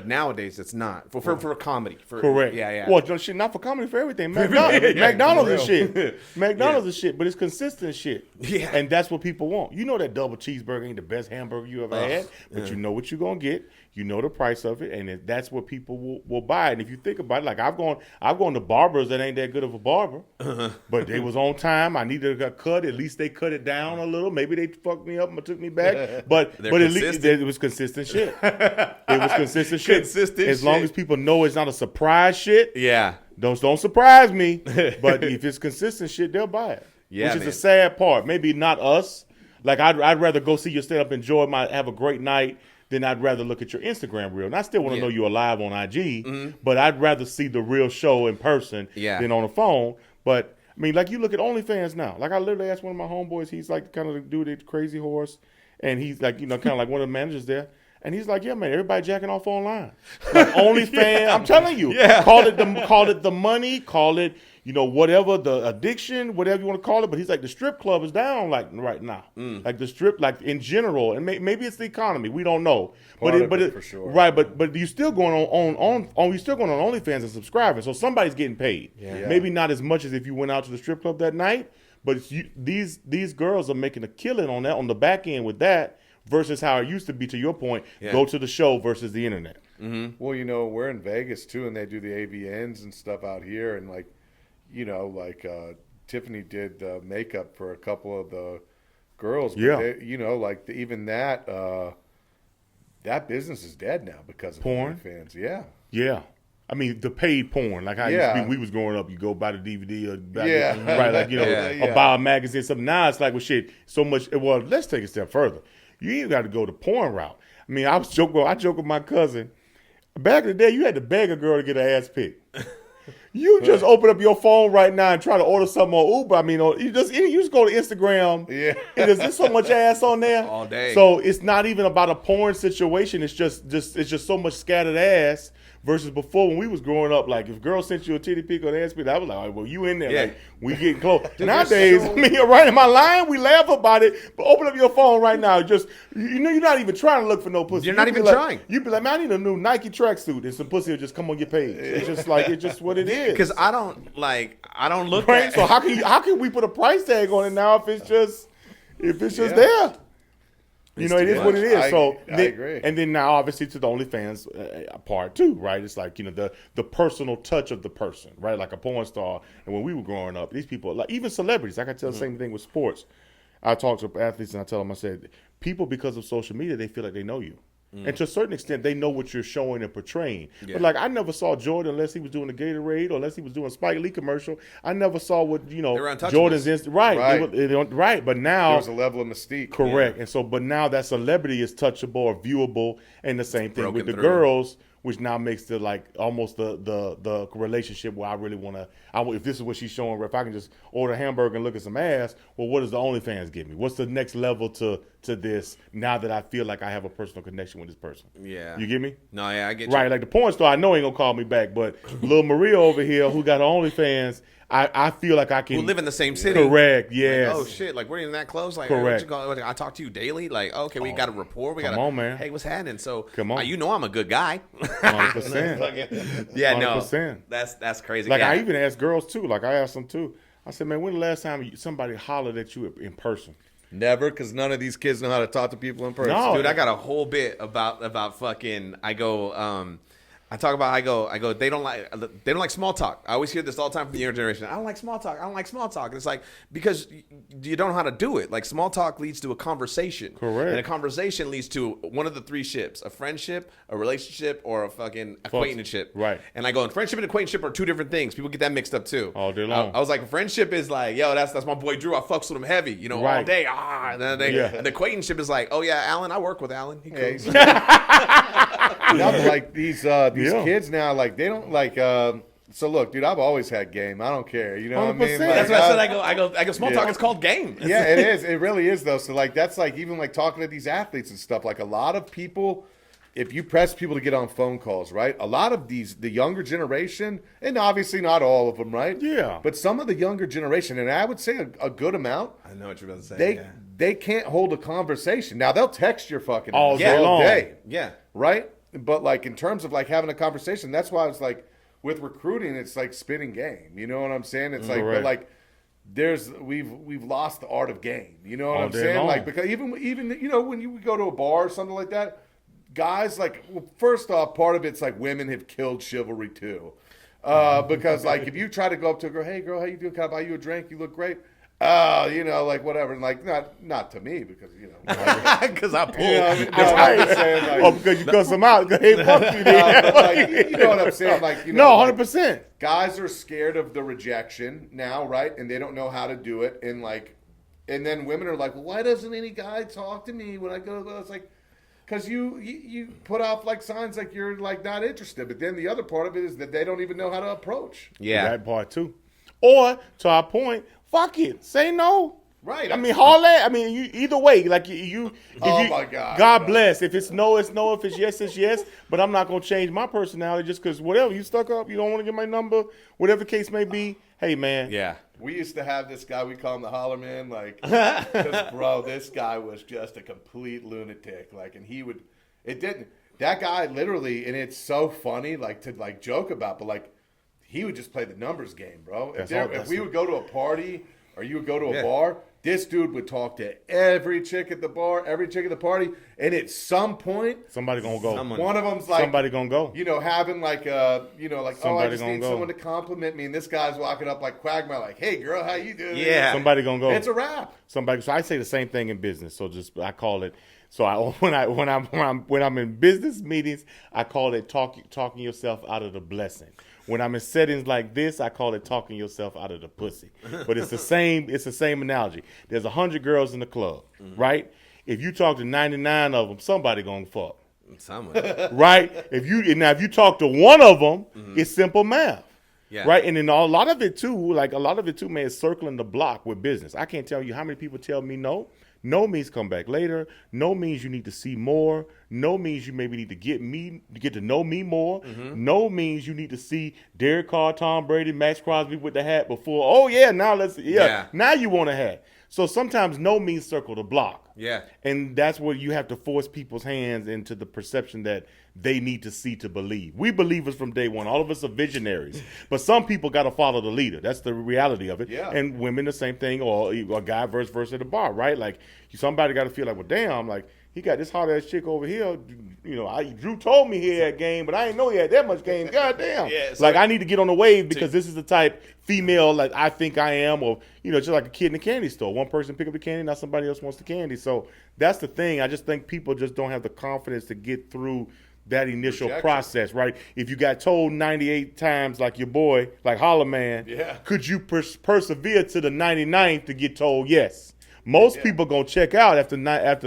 nowadays it's not for comedy. Correct. Yeah. Well, shit, not for comedy, for everything. McDonald's is shit. McDonald's is shit, but it's consistent shit. Yeah. And that's what people want. That double cheeseburger ain't the best hamburger you ever had, but you know what you're gonna get. You know the price of it, and that's what people will buy. And if you think about it, like I've gone to barbers that ain't that good of a barber, but they was on time. I needed a cut. At least they cut it down a little. Maybe they fucked me up and took me back, but at least it was consistent shit. It was consistent shit. As long as people know it's not a surprise shit. Yeah. Don't surprise me. But if it's consistent shit, they'll buy it. Yeah, which is the sad part. Maybe not us. Like I'd rather go see your stand up, have a great night, then I'd rather look at your Instagram reel. And I still want to Yeah. know you're alive on IG, but I'd rather see the real show in person Yeah. than on the phone. But I mean, like you look at OnlyFans now. Like I literally asked one of my homeboys, he's like kind of the dude at Crazy Horse, and he's like, you know, kind of like one of the managers there. And he's like, yeah, man, everybody jacking off online. Like OnlyFans, I'm telling you. Yeah. Call it the money, call it, you know, whatever, the addiction, whatever you want to call it. But he's like, the strip club is down like right now. Like the strip, like in general. And maybe it's the economy. We don't know. Part of it for sure. Right, but you still going on you still going on OnlyFans and subscribing. So somebody's getting paid. Yeah. Maybe not as much as if you went out to the strip club that night, but these girls are making a killing on that, on the back end with that, versus how it used to be, to your point, go to the show versus the internet. Well, you know, we're in Vegas too, and they do the AVNs and stuff out here, and like, you know, like Tiffany did makeup for a couple of the girls. But Yeah. they, you know, like even that that business is dead now because of Porn? fans. Yeah. Yeah. I mean, the paid porn, like how it used to be, we was growing up, you go buy the DVD or buy right, like, you know, Yeah. or buy a magazine, something. Now it's like, well, shit, so much. Well, let's take it a step further. You ain't got to go the porn route. I mean, I joke with my cousin. Back in the day, you had to beg a girl to get her ass picked. You just open up your phone right now and try to order something on Uber. I mean, you just go to Instagram. Yeah. And there's so much ass on there All day. So it's not even about a porn situation. It's just so much scattered ass. Versus before, when we was growing up, like if girls sent you a titty pic or an ass pic, I was like, all right, well, you in there, Yeah. like we getting close. Dude, Nowadays, so- I mean, right in my line, we laugh about it, but open up your phone right now. Just you know, you're not even trying to look for no pussy. You're not You be even like- trying. You be like, man, I need a new Nike tracksuit, and some pussy will just come on your page. It's just like it's just what it is. Because I don't look Right? at. So how can we put a price tag on it now if it's just there? You know, it is what it is. So I agree. And then now, obviously, to the OnlyFans part too, right? It's like, you know, the personal touch of the person, right? Like a porn star. And when we were growing up, these people, like even celebrities, I can tell the same thing with sports. I talk to athletes and I tell them, I said, people, because of social media, they feel like they know you. And to a certain extent, they know what you're showing and portraying. Yeah. But like, I never saw Jordan unless he was doing a Gatorade or unless he was doing a Spike Lee commercial. I never saw what, you know, They were untouchables. Jordan's right. Right. But now, There was a level of mystique. correct. And so, but now that celebrity is touchable or viewable, and the same thing with Broken the through. girls, which now makes the like almost the relationship where I really want to. If this is what she's showing, if I can just order a hamburger and look at some ass, well, what does the OnlyFans give me? What's the next level to this? Now that I feel like I have a personal connection with this person, Yeah. you get me? No, yeah, I get you. Right, like the porn star, I know ain't gonna call me back, but little Maria over here who got her OnlyFans, I feel like I can Who live in the same city. Correct, Like, yes. oh shit! Like we're even that close. Like, Correct. what you call- I talk to you daily. Like, okay, we got a rapport. We got Come on, man. Hey, what's happening? So, Come on. you know, I'm a good guy. 100%. Yeah, no, 100%. that's crazy. Like yeah. I even asked girls too. Like I asked them too. I said, man, when the last time somebody hollered at you in person? Never, because none of these kids know how to talk to people in person. No. Dude, I got a whole bit about fucking. I go. I talk about. I go. They don't like small talk. I always hear this all the time from the younger generation. I don't like small talk. I don't like small talk. And it's like because you don't know how to do it. Like small talk leads to a conversation. Correct. And a conversation leads to one of the three ships: a friendship, a relationship, or a fucking acquaintanceship. Right. And I go. And friendship and acquaintanceship are two different things. People get that mixed up too. All day long. I was like, friendship is like, yo, that's my boy Drew. I fucks with him heavy. You know, all Right. day. And then and the acquaintanceship is like, oh yeah, Alan. I work with Alan. He Yeah, cool. No, but like these Yeah. kids now, like they don't like. So look, dude, I've always had game. I don't care. You know what I mean? 100%. Like, That's what I said. I go. Small Yeah. talk is called game. Yeah, it is. It really is though. So like that's like even like talking to these athletes and stuff. Like a lot of people, if you press people to get on phone calls, right? A lot of the younger generation, and obviously not all of them, right? Yeah. But some of the younger generation, and I would say a good amount, I know what you're about to say. they can't hold a conversation. Now they'll text your fucking All ass day long. Yeah. right? But like in terms of like having a conversation, that's why it's like with recruiting, it's like spitting game. You know what I'm saying? It's like, Correct. but like we've lost the art of game. You know what All I'm day saying? long. Like because even you know when you go to a bar or something like that, guys like well, first off, part of it's like women have killed chivalry too. Because like if you try to go up to a girl, hey girl, how you doing? Can I buy you a drink? You look great. You know, like whatever, and like not to me because you know. Because I pulled. You know what I mean? No, That's I'm right. just saying, like, Oh, because you cuss them out. Hey, fuck you, no, then. but, like, you know what I'm saying? Like, you know, No, like, 100%. guys are scared of the rejection now, right? And they don't know how to do it. And like, and then women are like, well, why doesn't any guy talk to me when I go? It's like, because you put off like signs like you're like not interested. But then the other part of it is that they don't even know how to approach. Yeah. That part too. Or to our point, fuck it, say no. Right. I mean, haul at. I mean, you either way. Like if Oh, you, my God. God bless. If it's no, it's no. If it's yes, it's yes. But I'm not gonna change my personality just because whatever you stuck up. You don't want to get my number. Whatever the case may be. Hey man. Yeah. We used to have this guy, we call him the Holler Man, like, 'cause, bro, this guy was just a complete lunatic. Like, and that guy literally, and it's so funny, like, to, like, joke about, but, like, he would just play the numbers game, bro. If we would go to a party or you would go to a bar, this dude would talk to every chick at the bar, every chick at the party, and at some point, Somebody gonna go. one of them's like, Somebody gonna go. you know, having like I Somebody just gonna need go. someone to compliment me, and this guy's walking up like Quagmire, like, hey girl, how you doing? Yeah. Somebody gonna go. It's a wrap. Somebody. So I say the same thing in business. So just I call it. So when I'm in business meetings, I call it talking yourself out of the blessing. When I'm in settings like this, I call it talking yourself out of the pussy. But it's the same. It's the same analogy. There's 100 girls in the club, right? If you talk to 99 of them, somebody gonna fuck, Someone. right? If you talk to one of them, it's simple math. Yeah. Right, and then a lot of it too, man, is circling the block with business. I can't tell you how many people tell me no. No means come back later. No means you need to see more. No means you maybe need to get to know me more. No means you need to see Derek Carr, Tom Brady, Max Crosby with the hat before. Oh yeah, now now you want a hat. So sometimes no means circle the block. Yeah. And that's where you have to force people's hands into the perception that they need to see to believe. We believers from day one. All of us are visionaries. But some people got to follow the leader. That's the reality of it. Yeah. And women the same thing, or a guy versus at the bar, right? Like somebody got to feel like, well, damn, like he got this hot ass chick over here. You know, Drew told me he had game, but I didn't know he had that much game. God damn. Yeah, so like I need to get on the wave because this is the type female like I think I am, or just like a kid in the candy store. One person pick up the candy, now somebody else wants the candy. So that's the thing. I just think people just don't have the confidence to get through that initial Rejection. process, right? If you got told 98 times like your boy, like Holler Man, could you persevere to the 99th to get told yes? Most people gonna check out after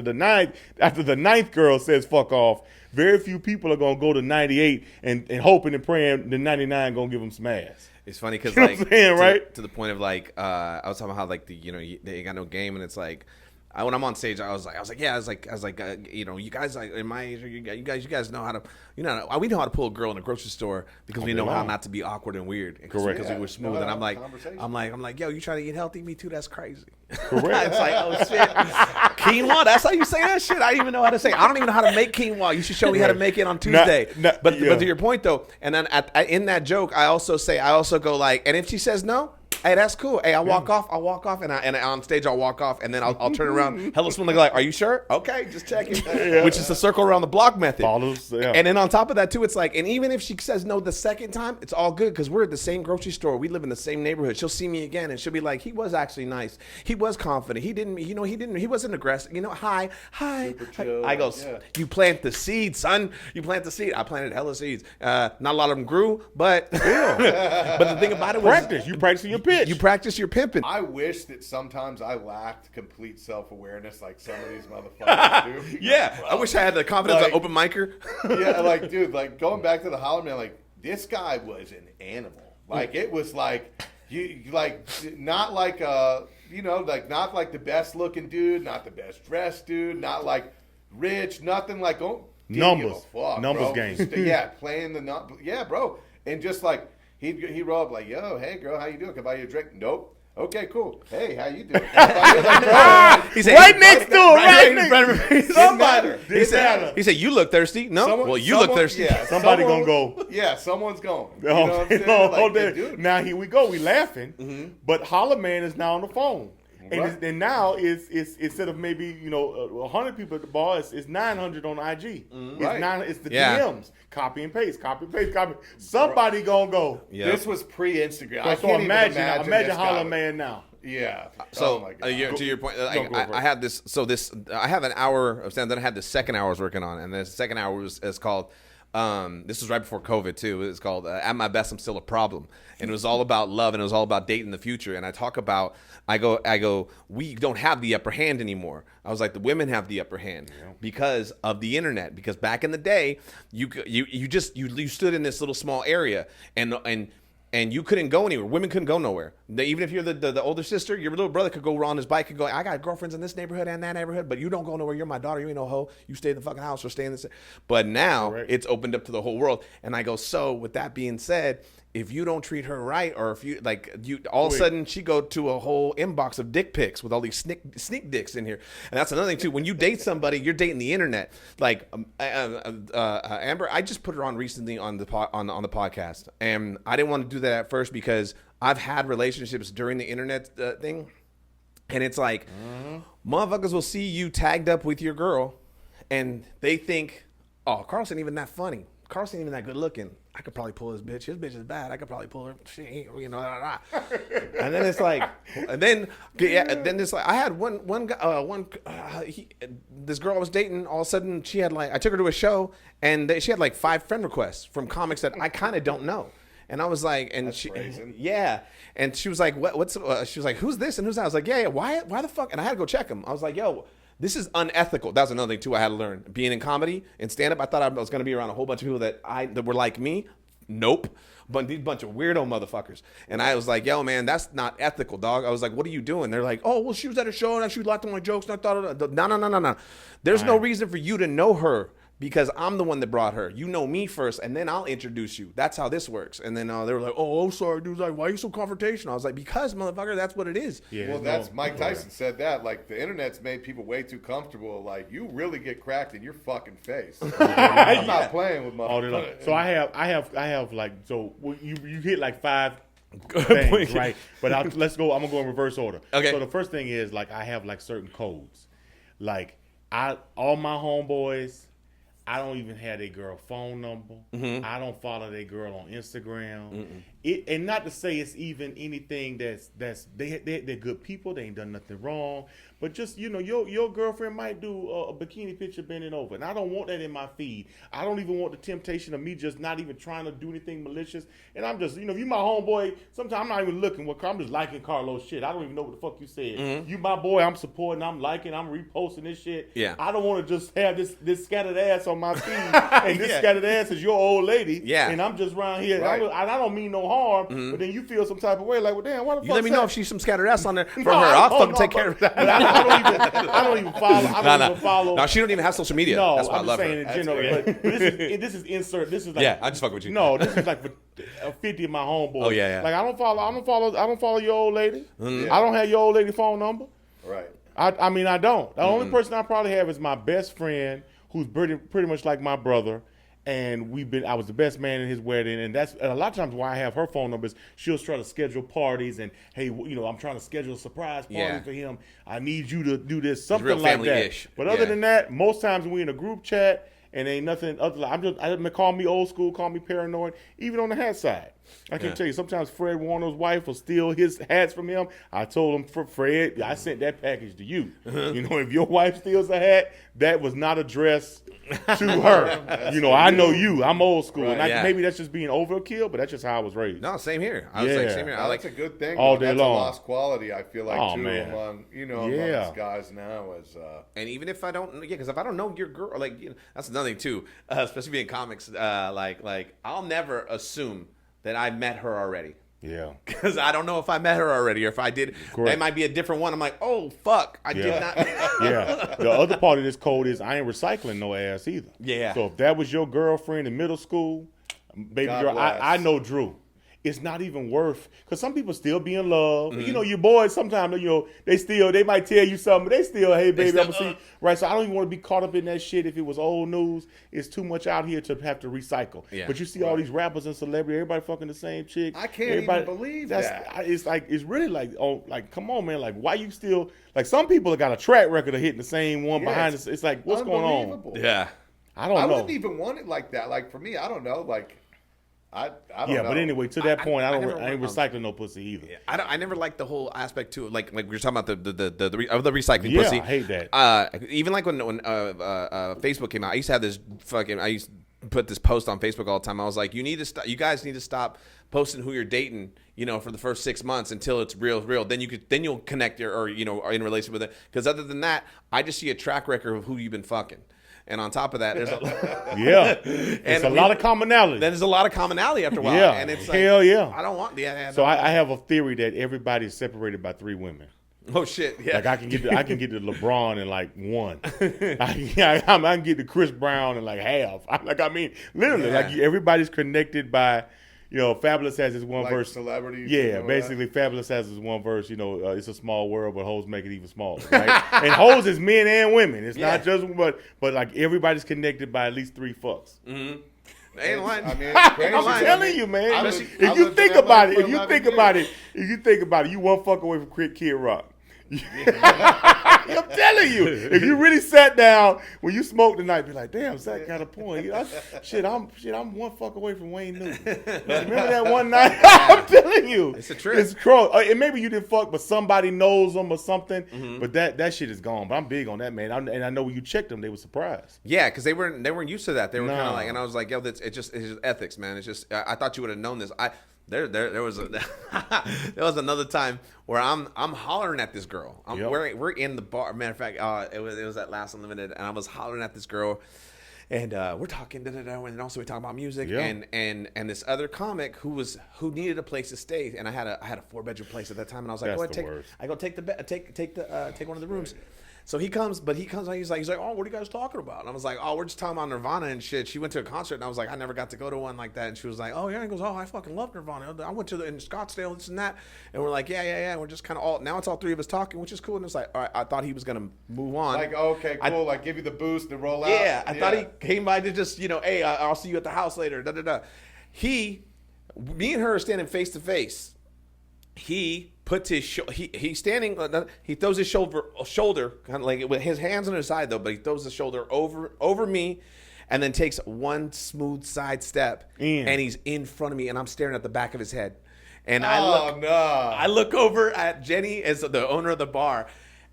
the ninth girl says fuck off. Very few people are gonna go to 98 and hoping and praying the 99 gonna give them some ass. It's funny because You know what I'm saying, right? to the point of like I was talking about how like they ain't got no game, and it's like when I'm on stage, I was like, you guys like in my age, you guys know how to, we know how to pull a girl in a grocery store because we know how not to be awkward and weird. Correct. Because we were smooth, No, and I'm like, conversation. yo, you trying to eat healthy? Me too. That's crazy. Correct. It's like, oh shit, quinoa. That's how you say that shit. I didn't even know how to say it. I don't even know how to make quinoa. You should show me how to make it on Tuesday. But to your point though, and then in that joke, I also go like, and if she says no, hey, that's cool. Hey, I'll walk off, and on stage I'll walk off, and then I'll turn around, hello, smoothly, like, are you sure? Okay, just checking. Which is the circle around the block method. And then on top of that too, it's like, and even if she says no the second time, it's all good because we're at the same grocery store, we live in the same neighborhood. She'll see me again, and she'll be like, he was actually nice, he was confident, he wasn't aggressive, hi. chill, I go, you plant the seed, son. You plant the seed. I planted hella seeds. Not a lot of them grew, but but the thing about it was Practice. You practicing your pitch. you practice your pimping. I wish that sometimes I lacked complete self-awareness like some of these motherfuckers do. Yeah, I wish I had the confidence Like- of open micer. Yeah, like, dude, like, going back to the Holler Man, like, this guy was an animal. Like, it was like, not like, not like the best-looking dude, not the best-dressed dude, not like rich, nothing like, didn't Numbers. give a fuck, Numbers bro. game. Yeah, playing the numbers. Yeah, bro. And just like, he'd roll up like, yo, hey, girl, how you doing? Can I buy you a drink? Nope. Okay, cool. Hey, how you doing? He said, Right next to him, right next. Somebody. He said, you look thirsty. No, well, you look thirsty. Yeah, Somebody gonna go. Yeah, someone's going. You know what I'm saying? Hold Like, there. dude. Now here we go. We laughing, but Holler Man is now on the phone, Right. and now it's instead of maybe 100 people at the bar, it's 900 on IG. Right. It's the Yeah. DMs. Copy and paste. Somebody gonna go. Yeah. This was pre-Instagram. I So can't imagine even imagine this Holler guy. Man now. Yeah. So oh my God. to your point, go for it. I have this. So I have an hour of stand. Then I had the second hour I was working on, and the second hour is called This was right before COVID too. It's called "At My Best, I'm Still a Problem," and it was all about love, and it was all about dating the future. And I talk about, I go, we don't have the upper hand anymore. I was like, the women have the upper hand because of the internet. Because back in the day, you stood in this little small area, and you couldn't go anywhere. Women couldn't go nowhere. Even if you're the older sister, your little brother could go on his bike and go, I got girlfriends in this neighborhood and that neighborhood, but you don't go nowhere. You're my daughter. You ain't no hoe. You stay in the fucking house or stay in this. But now it's opened up to the whole world. And I go, so with that being said, if you don't treat her right, or if you all of a sudden she go to a whole inbox of dick pics with all these sneak dicks in here. And that's another thing too. When you date somebody, you're dating the internet. Like Amber, I just put her on recently on the podcast, and I didn't want to do that at first because I've had relationships during the internet thing, and it's like motherfuckers will see you tagged up with your girl, and they think, oh, Carlos ain't even that funny. Carlos ain't even that good looking. I could probably pull his bitch. His bitch is bad. I could probably pull her. She ain't, and then it's like, then it's like, I had this girl I was dating. All of a sudden, she had I took her to a show, and she had 5 friend requests from comics that I kind of don't know. And I was like, and That's she, brazen. yeah, and she was like, what's? She was like, who's this and who's that? I was like, yeah, why the fuck? And I had to go check him. I was like, yo. This is unethical. That was another thing too I had to learn. Being in comedy and stand up, I thought I was going to be around a whole bunch of people that were like me. Nope. But these bunch of weirdo motherfuckers. And I was like, yo, man, that's not ethical, dog. I was like, what are you doing? They're like, oh, well, she was at a show and she liked all my jokes. And I thought, no. There's no reason for you to know her because I'm the one that brought her. You know me first, and then I'll introduce you. That's how this works. And then they were like, oh, sorry, dude. Like, why are you so confrontational? I was like, because, motherfucker, that's what it is. Yeah, Well, that's Mike Tyson said that. Like, the internet's made people way too comfortable. Like, you really get cracked in your fucking face. I'm not playing with All day long. motherfuckers. So I have you hit 5 things, right? But let's go. I'm gonna go in reverse order. Okay. So the first thing is I have certain codes. All my homeboys, I don't even have their girl phone number. Mm-hmm. I don't follow their girl on Instagram. And not to say it's even anything they're good people. They ain't done nothing wrong. But just, your girlfriend might do a bikini picture bending over. And I don't want that in my feed. I don't even want the temptation of me just not even trying to do anything malicious. And I'm just, if you my homeboy, sometimes I'm not even looking. I'm just liking Carlos shit. I don't even know what the fuck you said. Mm-hmm. You my boy, I'm supporting, I'm liking, I'm reposting this shit. Yeah. I don't want to just have this scattered ass on my feed. And this scattered ass is your old lady. Yeah. And I'm just around here. Right. I don't mean no harm. But then you feel some type of way like, well, damn, what the fuck? You let me know if she's some scattered ass on there for No, her. I I'll don't fucking know, take care of but that. I don't even follow. I don't even follow. No, she don't even have social media. No, That's why I I'm love just saying her. in general. But this is insert. This is Yeah, I just fuck with you. No, this is for 50 of my homeboys. Oh, yeah. Like I don't follow your old lady. Mm-hmm. I don't have your old lady phone number. Right. I mean I don't. The only person I probably have is my best friend, who's pretty much like my brother. And I was the best man in his wedding, and that's a lot of times why I have her phone numbers. She'll try to schedule parties, and hey, I'm trying to schedule a surprise party for him. I need you to do this, something real like family-ish. that. But other Yeah. than that, most times when we in a group chat and ain't nothing other. Call me old school, call me paranoid, even on the hat side. I can tell you, sometimes Fred Warner's wife will steal his hats from him. I told him, for Fred, I sent that package to you. If your wife steals a hat, that was not addressed to her. I know you. I'm old school. Right. And Yeah. maybe that's just being overkill, but that's just how I was raised. No, same here. I was like, Yeah. same here. I Well, like that's a good thing. All though. day That's long. a lost quality, I feel like, Oh, too, man. among Yeah. amongst guys now is And even if I don't, because if I don't know your girl, that's another thing too. Especially being comics, I'll never assume that I met her already. Yeah. Because I don't know if I met her already, or if I did, Correct. that might be a different one. I'm like, oh fuck, I did not. Yeah. The other part of this code is I ain't recycling no ass either. Yeah. So if that was your girlfriend in middle school, baby God girl, bless. I know Drew. It's not even worth, because some people still be in love. Mm-hmm. Your boys sometimes, they might tell you something, but they still, hey baby, still, I'm gonna see. Right. So I don't even want to be caught up in that shit. If it was old news, it's too much out here to have to recycle. Yeah. But you see all these rappers and celebrities, everybody fucking the same chick. I can't even believe that. It's really come on, man. Like, why you still, some people have got a track record of hitting the same one Yeah, behind us. It's like, what's going on? unbelievable. Yeah. I don't I know. wouldn't even want it like that. Like, for me, I don't know. Like, I don't know. Yeah, but anyway, to that point, I never ain't went- recycling no pussy either. I never liked the whole aspect to it. Like we were talking about the recycling Yeah, pussy. I hate that. Even like when Facebook came out, I used to have this fucking. put this post on Facebook all the time. I was like, you guys need to stop posting who you're dating, for the first 6 months until it's real. Then you'll connect are in a relationship with it. Because other than that, I just see a track record of who you've been fucking. And on top of that, there's it's a lot of commonality. Then there's a lot of commonality after a while. Yeah, And it's hell yeah. I don't want. So I have a theory that everybody is separated by 3 women. Oh shit! Yeah. Like I can get to LeBron in like 1. I can get to Chris Brown in like half. Literally, like everybody's connected by. Fabulous has his one like verse. Celebrities. Yeah, basically, Fabulous has his one verse. It's a small world, but hoes make it even smaller. Right? And hoes is men and women. It's not just but like everybody's connected by at least 3 fucks. Mm-hmm. Ain't lying. I mean, it's crazy. I'm telling you, man. I If you think about it, you one fuck away from Kid Rock. I'm telling you, if you really sat down when you smoked tonight, be like, damn, Zach got a point. I'm one fuck away from Wayne Newton. Remember that one night? I'm telling you, it's a trip. It's crazy. And maybe you didn't fuck, but somebody knows them or something. Mm-hmm. But that shit is gone. But I'm big on that, man. And I know when you checked them, they were surprised. Yeah, because they weren't used to that. They were kind of like, and I was like, yo, it's just ethics, man. It's just I thought you would have known this. There was there was another time where I'm hollering at this girl. We're in the bar. Matter of fact, it was at Last Unlimited, and I was hollering at this girl, and we're talking, and also we talking about music, and this other comic who needed a place to stay, and I had a 4-bedroom place at that time, and I was like, take one of the rooms. So he comes, he's like, oh, what are you guys talking about? And I was like, oh, we're just talking about Nirvana and shit. She went to a concert, and I was like, I never got to go to one like that. And she was like, oh, yeah. And he goes, oh, I fucking love Nirvana. I went to in Scottsdale, this and that. And we're like, yeah. And we're just kind of now it's all 3 of us talking, which is cool. And it's like, all right, I thought he was going to move on. Like, okay, cool. Like, give you the boost and roll out. Yeah, I thought he came by to just, hey, I'll see you at the house later. Me and her are standing face to face. He puts his he's standing. He throws his shoulder kind of like with his hands on his side though, but he throws the shoulder over me, and then takes one smooth side step, and he's in front of me, and I'm staring at the back of his head, and I look over at Jenny as the owner of the bar.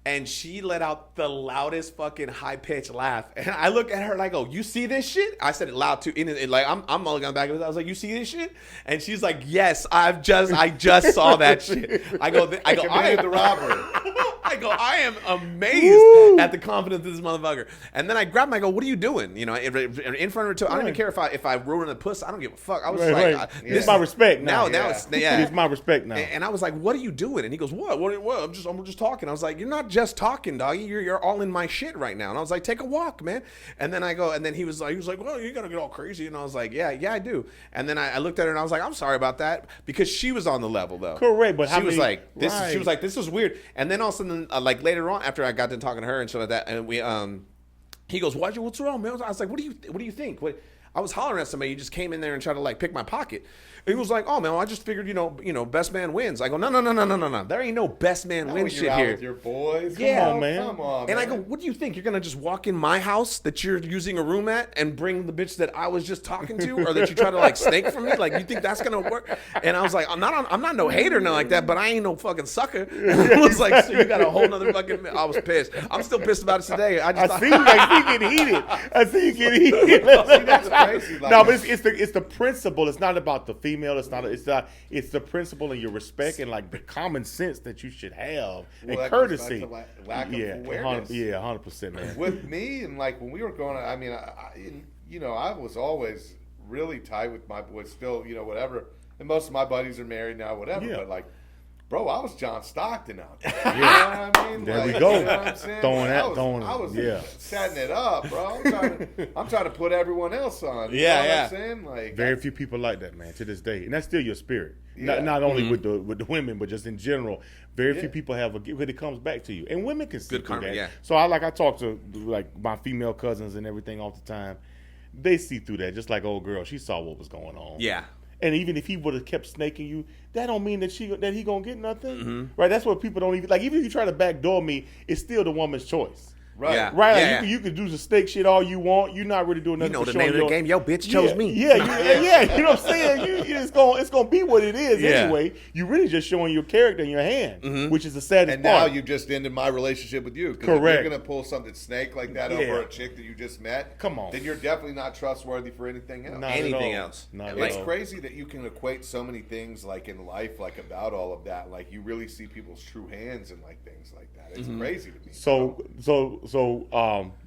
And she let out the loudest fucking high-pitched laugh. And I look at her and I go, you see this shit? I said it loud too. I'm looking back at it. I was like, you see this shit? And she's like, yes, I just saw that shit. I go, I am the robber. I am amazed at the confidence of this motherfucker. And then I grab him. I go, what are you doing? In front of her. I don't even care if I ruin a puss. I don't give a fuck. I was this is my respect now. It's my respect now. And I was like, what are you doing? And he goes, what? I'm just talking. I was like, you're not just talking, doggy. You're all in my shit right now. And I was like, take a walk, man. And then I go, and then he was like, well, you gotta get all crazy. And I was like, yeah, I do. And then I looked at her and I was like, I'm sorry about that, because she was on the level though. Correct, but she was like, this is weird. And then all of a sudden, like later on, after I got done talking to her and stuff like that, and he goes, what's wrong, man? I was like, what do you think? I was hollering at somebody. You just came in there and tried to like pick my pocket. And he was like, oh man, well, I just figured, best man wins. I go, no. There ain't no best man wins shit out here. With your boys. Yeah, come on, man. And I go, what do you think? You're gonna just walk in my house that you're using a room at and bring the bitch that I was just talking to, or that you try to like snake from me? Like, you think that's gonna work? And I was like, I'm not no hater, nothing like that, but I ain't no fucking sucker. And I was like, so you got a whole nother fucking. I was pissed. I'm still pissed about it today. I see you get heated. I see you get heated. That's crazy. Like, no, but it's the principle. It's not about the female. It's the principle and your respect and like the common sense that you should have and courtesy. Lack of awareness. 100%, man. With me and like when we were growing up, I mean, I was always really tight with my boys. Still, whatever. And most of my buddies are married now, whatever. Yeah. But like, bro, I was John Stockton out there. You know what I mean? There we go. You know what I'm saying? I was setting it up, bro. I'm trying to put everyone else on. You know what I'm saying? Like, very few people like that, man, to this day, and that's still your spirit. Yeah. Not only with the women, but just in general. Very few people have when it comes back to you, and women can see through that. Yeah. So I talk to like my female cousins and everything all the time. They see through that, just like old girl. She saw what was going on. Yeah. And even if he would have kept snaking you, that don't mean that he gonna get nothing, right? That's what people don't even like. Even if you try to backdoor me, it's still the woman's choice. Right. Yeah. Right, like Yeah. you can do the snake shit all you want. You're not really doing You nothing. know for the showing name of the game. Yo, bitch chose me. Yeah, you know what I'm saying. It's gonna be what it is Yeah. anyway. You really just showing your character in your hand, which is the saddest And now part. you just ended my relationship with you. 'Cause if Correct. you're going to pull something snake like that Yeah. over a chick that you just met, Come on. then you're definitely not trustworthy for anything else. Not at anything all. else. Not And at It's all. crazy that you can equate so many things like in life, like about all of that. Like you really see people's true hands and like things like that. It's crazy to me. So,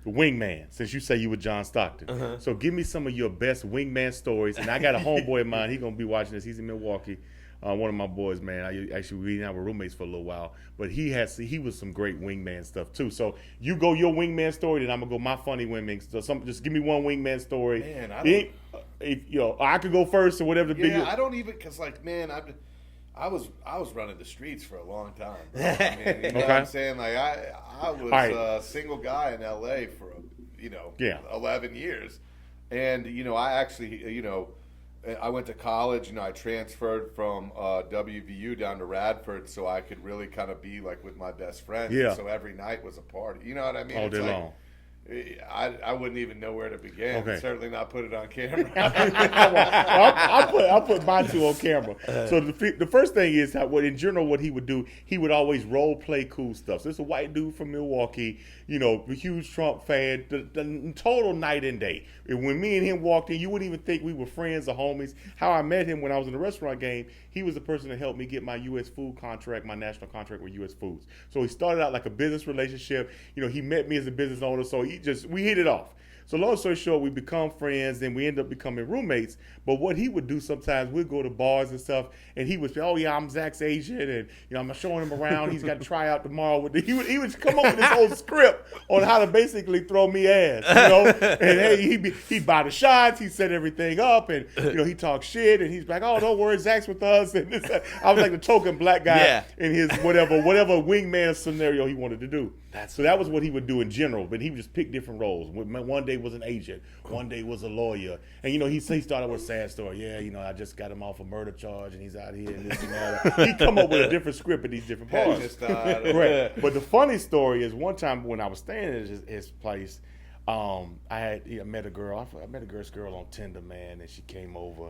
wingman. Since you say you were John Stockton, so give me some of your best wingman stories. And I got a homeboy of mine. He's gonna be watching this. He's in Milwaukee. One of my boys, man. We were roommates for a little while, but he was some great wingman stuff too. So you go your wingman story, then I'm gonna go my funny wingman. So just give me one wingman story. Man, if I could go first or whatever. The Yeah, biggest. I don't even because like man, I was running the streets for a long time. Bro. I mean, you know what I'm saying? Like I was right. a single guy in LA for 11 years, and I actually I went to college. I transferred from WVU down to Radford so I could really kind of be like with my best friends. Yeah. And so every night was a party. You know what I mean? All It's day like, long. I wouldn't even know where to begin. Okay. Certainly not put it on camera. I'll put mine two on camera. So the first thing is in general what he would do, he would always role play cool stuff. So it's a white dude from Milwaukee, a huge Trump fan, the total night and day. And when me and him walked in, you wouldn't even think we were friends or homies. How I met him when I was in the restaurant game, he was the person that helped me get my U.S. food contract, my national contract with U.S. Foods. So he started out like a business relationship. He met me as a business owner, so we hit it off. So long story short, we become friends and we end up becoming roommates. But what he would do sometimes, we'd go to bars and stuff, and he would say, "Oh yeah, I'm Zach's agent, and I'm showing him around. He's got to try out tomorrow." He would come up with this whole script on how to basically throw me ass, And hey, he'd buy the shots, he'd set everything up, and he talk shit, and he's like, "Oh, don't worry, Zach's with us." And I was like the token black guy in his whatever wingman scenario he wanted to do. So that was what he would do in general, but he would just pick different roles. One day was an agent, one day was a lawyer, and he started with a sad story. Yeah, I just got him off a murder charge, and he's out here and this and that. He'd come up with a different script at these different parts. Correct. But the funny story is one time when I was staying at his place, I met a girl. I met a girl on Tinder, man, and she came over,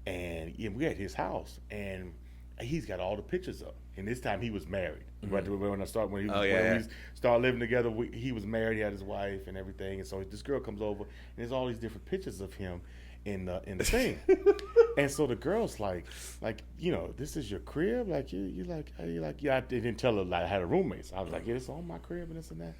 and we at his house, and he's got all the pictures up. And this time he was married. Right when we started living together, he was married. He had his wife and everything. And so this girl comes over, and there's all these different pictures of him in the thing. And so the girl's like, this is your crib? Like you yeah. I didn't tell her like I had a roommate. So I was like, yeah, it's on my crib and this and that.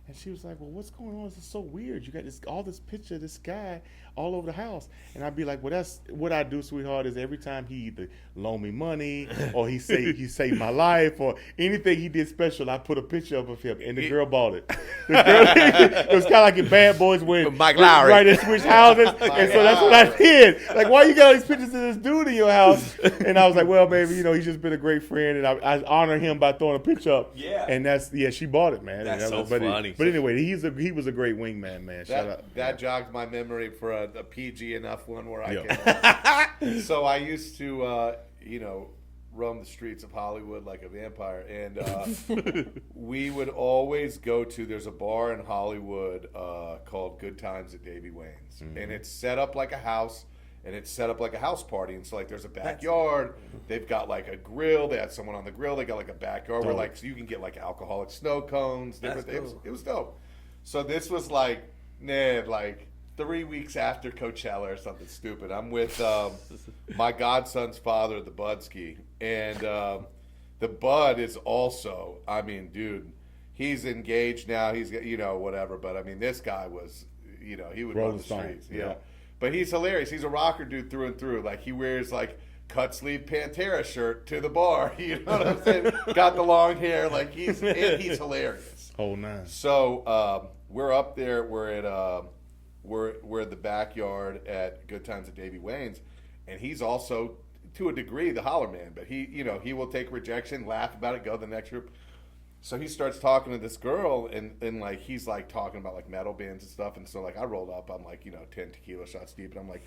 And she was like, well, what's going on? This is so weird. You got all this picture of this guy all over the house. And I'd be like, well, that's what I do, sweetheart, is every time he either loan me money or he saved my life or anything he did special, I put a picture up of him. And the girl bought it. It was kind of like in Bad Boys when Mike Lowry. Right, they switched houses. And so that's what I did. Like, why you got all these pictures of this dude in your house? And I was like, well, baby, he's just been a great friend. And I honor him by throwing a picture up. Yeah. And she bought it, man. That's so funny. But anyway, he was a great wingman, man. Shout out. That jogged my memory for a PG enough one where I can. So I used to, roam the streets of Hollywood like a vampire, and we would always go to. There's a bar in Hollywood called Good Times at Davy Wayne's, and it's set up like a house. And it's set up like a house party. And so, like, there's a backyard. They've got, like, a grill. They had someone on the grill. They got, like, a backyard where, like, so you can get, like, alcoholic snow cones, different things. Cool. It was dope. So this was, like, 3 weeks after Coachella or something stupid. I'm with my godson's father, the Budski. And the Bud is also, I mean, dude, he's engaged now. He's, whatever. But, I mean, this guy was, he would run the streets. Yeah. But he's hilarious. He's a rocker dude through and through. Like, he wears, like, cut sleeve Pantera shirt to the bar. You know what I'm saying? Got the long hair. Like, he's hilarious. Oh, nice. So, we're up there. We're at, we're at the backyard at Good Times at Davy Wayne's. And he's also, to a degree, the holler man. But he, he will take rejection, laugh about it, go to the next group. So he starts talking to this girl, and like he's like talking about like metal bands and stuff. And so like I rolled up, I'm like 10 tequila shots deep, and I'm like,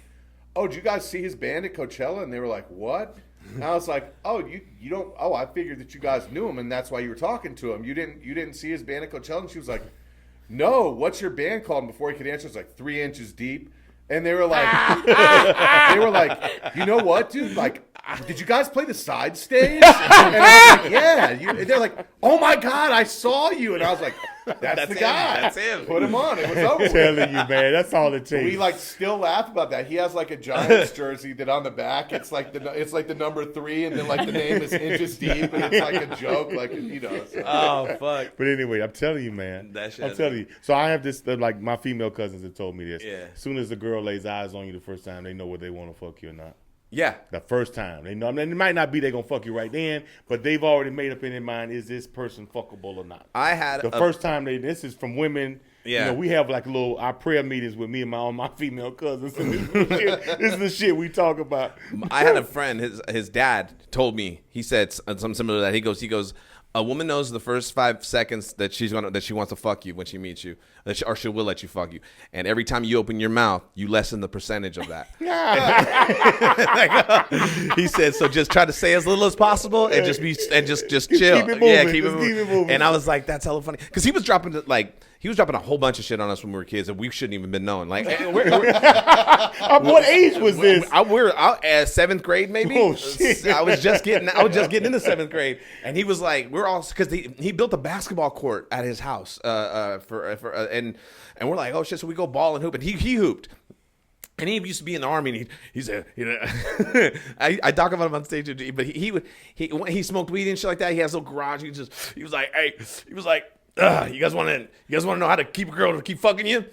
"Oh, did you guys see his band at Coachella?" And they were like, "What?" And I was like, "Oh, you don't? Oh, I figured that you guys knew him, and that's why you were talking to him. You didn't see his band at Coachella?" And she was like, no, what's your band called? And before he could answer, it's like 3 inches deep. And they were like, they were like, you know what, dude? Like, did you guys play the side stage? And I was like, yeah. They're like, oh my God, I saw you. And I was like, that's the him. guy. That's him. Put him on. It was over. I'm with. telling you, man, that's all it takes. We like still laugh about that. He has like a Giants jersey that on the back it's like the number 3, and then like the name is inches deep, and it's like a joke, like you know. So. Oh fuck. But anyway, I'm telling you, man. That shit I'm is- telling you. So I have this, like my female cousins have told me this. Yeah. As soon as the girl lays eyes on you the first time, they know whether they want to fuck you or not. Yeah. The first time. They know. I mean, it might not be they going to fuck you right then, but they've already made up in their mind, is this person fuckable or not? I had The first time this is from women. Yeah. You know, we have like our prayer meetings with me and all my female cousins. And this is the shit we talk about. I had a friend. His dad told me. He said something similar to that. He goes. A woman knows the first 5 seconds that she wants to fuck you when she meets you, or she will let you fuck you. And every time you open your mouth, you lessen the percentage of that. He said, so just try to say as little as possible and just chill. Keep it moving. Yeah, keep Just keep it moving. And I was like, that's hella funny because he was dropping a whole bunch of shit on us when we were kids, and we shouldn't even been known. Like, What age was this? we're out at 7th grade, maybe. Oh, shit. I was just getting into 7th grade, and he was like, we're all because he built a basketball court at his house, and we're like, oh shit, so we go ball and hoop, and he hooped. And he used to be in the army, and he said, you know, I talk about him on stage, but he smoked weed and shit like that. He has a little garage. He was like, you guys want to know how to keep a girl to keep fucking you?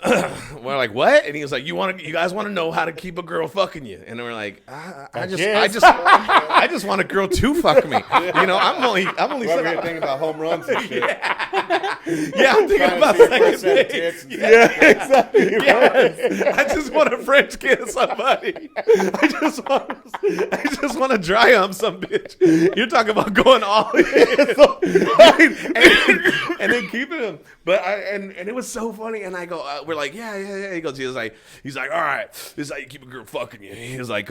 We're like, what? And he was like, you guys want to know how to keep a girl fucking you? And we're like, I just want a girl to fuck me. You know, I'm only We're thinking about home runs and shit. yeah, I'm thinking Trying about to see second percent base. tits and Yeah, exactly. Yes. I just want to French kiss somebody. I just want to dry hump some bitch. You're talking about going all in. and then keeping him. But and it was so funny. And I go, we're like, yeah. He he's like, all right, this is how you keep a girl fucking you. He was like,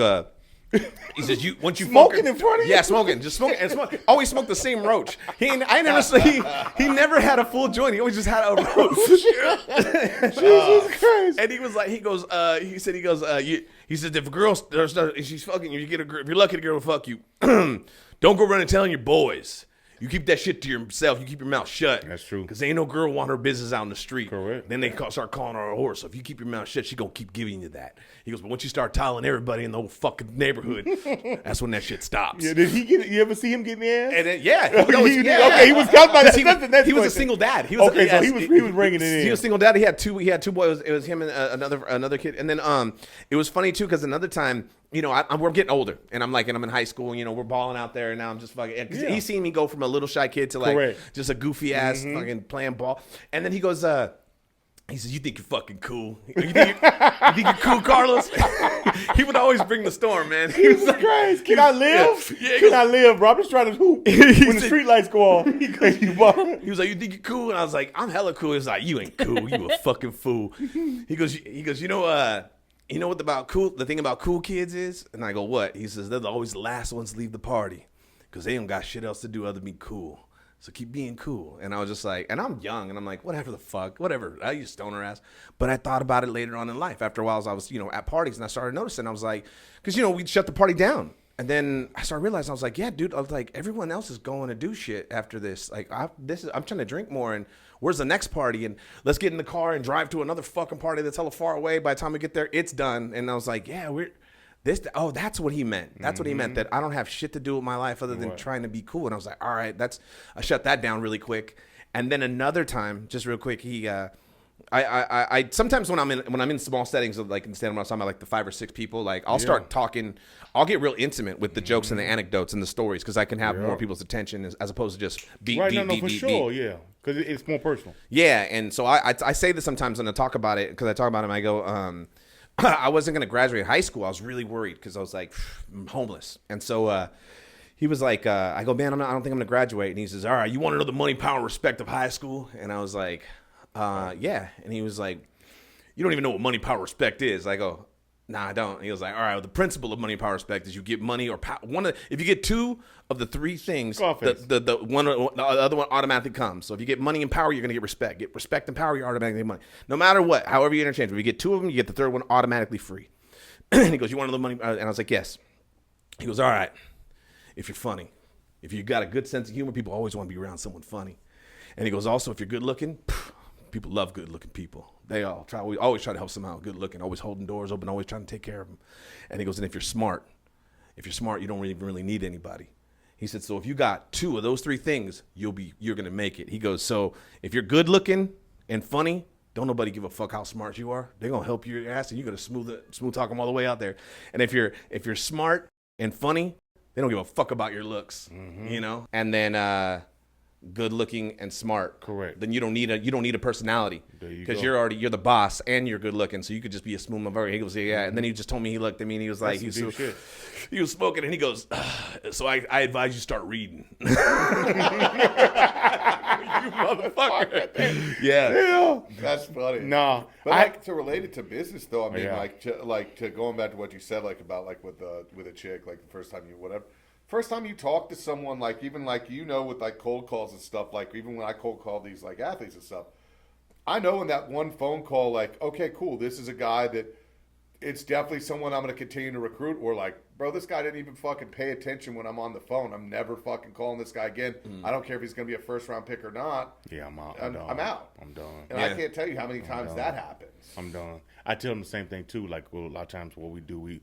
he says, once you Smoking fuck her, in front of you? yeah, smoking, just smoking, and always smoked the same roach. He never had a full joint. He always just had a roach. Jesus Christ. And he was like, he said, if a girl she's fucking you, if you're lucky, the girl will fuck you. Don't go running telling your boys. You keep that shit to yourself. You keep your mouth shut. That's true. Because ain't no girl want her business out in the street. Correct. Then they start calling her a whore. So if you keep your mouth shut, she gonna keep giving you that. He goes, but once you start telling everybody in the whole fucking neighborhood, that's when that shit stops. Yeah, did he get? You ever see him getting the ass? And then, yeah, Okay, he was counting by that. He was a single dad. He was he was bringing it in. He was a single dad. He had two boys. It was him and another kid. And then it was funny too because another time, you know, we're getting older, and I'm in high school. You know, we're balling out there, and now I'm just fucking. Because he's seen me go from a little shy kid to like just a goofy ass fucking playing ball. And then he goes, he says, "You think you're fucking cool? You think you're cool, Carlos?" He would always bring the storm, man. He was like, Christ, can I live? Yeah, Can I live, bro? I'm just trying to hoop when the street lights go off. He was like, "You think you're cool?" And I was like, "I'm hella cool." He was like, "You ain't cool. You a fucking fool." He goes, "You know what the thing about cool kids is?" And I go, "What?" He says, "They're always the last ones to leave the party because they don't got shit else to do other than be cool. So keep being cool." And I was just like, and I'm young, and I'm like, whatever the fuck, whatever. I used stoner ass. But I thought about it later on in life. After a while, I was, at parties, and I started noticing. I was like, because, we'd shut the party down. And then I started realizing, I was like, yeah, dude, I was like, everyone else is going to do shit after this. Like, I'm trying to drink more, and where's the next party? And let's get in the car and drive to another fucking party that's hella far away. By the time we get there, it's done. And I was like, yeah, that's what he meant. That's what he meant, that I don't have shit to do with my life other than trying to be cool. And I was like, all right, I shut that down really quick. And then another time, just real quick, I sometimes when I'm in small settings, like in stand-up, when I'm talking about like the 5 or 6 people, like I'll start talking, I'll get real intimate with the jokes and the anecdotes and the stories because I can have more people's attention as opposed to just beat. Yeah, because it's more personal. Yeah, and so I say this sometimes when I talk about it because I talk about it and I go, I wasn't going to graduate high school. I was really worried because I was like, I'm homeless. And so he was like, I go, man, I don't think I'm going to graduate. And he says, all right, you want to know the money, power, respect of high school? And I was like, yeah. And he was like, you don't even know what money, power, respect is. I go, Nah, I don't. He was like, all right, well, the principle of money, power, respect is you get money or power. If you get two of the three things, the other one automatically comes. So if you get money and power, you're going to get respect. Get respect and power, you're automatically get money. No matter what, however you interchange. If you get two of them, you get the third one automatically free. And he goes, you want a little money? And I was like, yes. He goes, all right, if you're funny. If you got a good sense of humor, people always want to be around someone funny. And he goes, also, if you're good looking, people love good looking people. We always try to help somehow good looking, always holding doors open, always trying to take care of them. And he goes, and if you're smart, you don't really need anybody. He said, so if you got two of those three things, you're going to make it. He goes, so if you're good looking and funny, don't nobody give a fuck how smart you are. They're going to help your ass and you're going to smooth talk them all the way out there. And if you're smart and funny, they don't give a fuck about your looks, you know? And then, good looking and smart. Correct. Then you don't need a personality because you're the boss and you're good looking, so you could just be a smooth motherfucker. He goes, yeah. And then he just told me he looked at me and he was like, he was smoking and he goes, so I advise you start reading. You motherfucker. Yeah. That's funny. No, but to relate it to business though, I mean, Yeah. to going back to what you said, like about like with a chick, like the first time you talk to someone, like even like with like cold calls and stuff, like even when I cold call these like athletes and stuff, I know in that one phone call, like, okay, cool, this is a guy that it's definitely someone I'm going to continue to recruit, or like, bro, this guy didn't even fucking pay attention when I'm on the phone. I'm never fucking calling this guy again. I don't care if he's going to be a first round pick or not. Yeah, I'm out. I'm out. I'm done. And I can't tell you how many times that happens. I'm done. I tell them the same thing too. Like, well, a lot of times what we do, we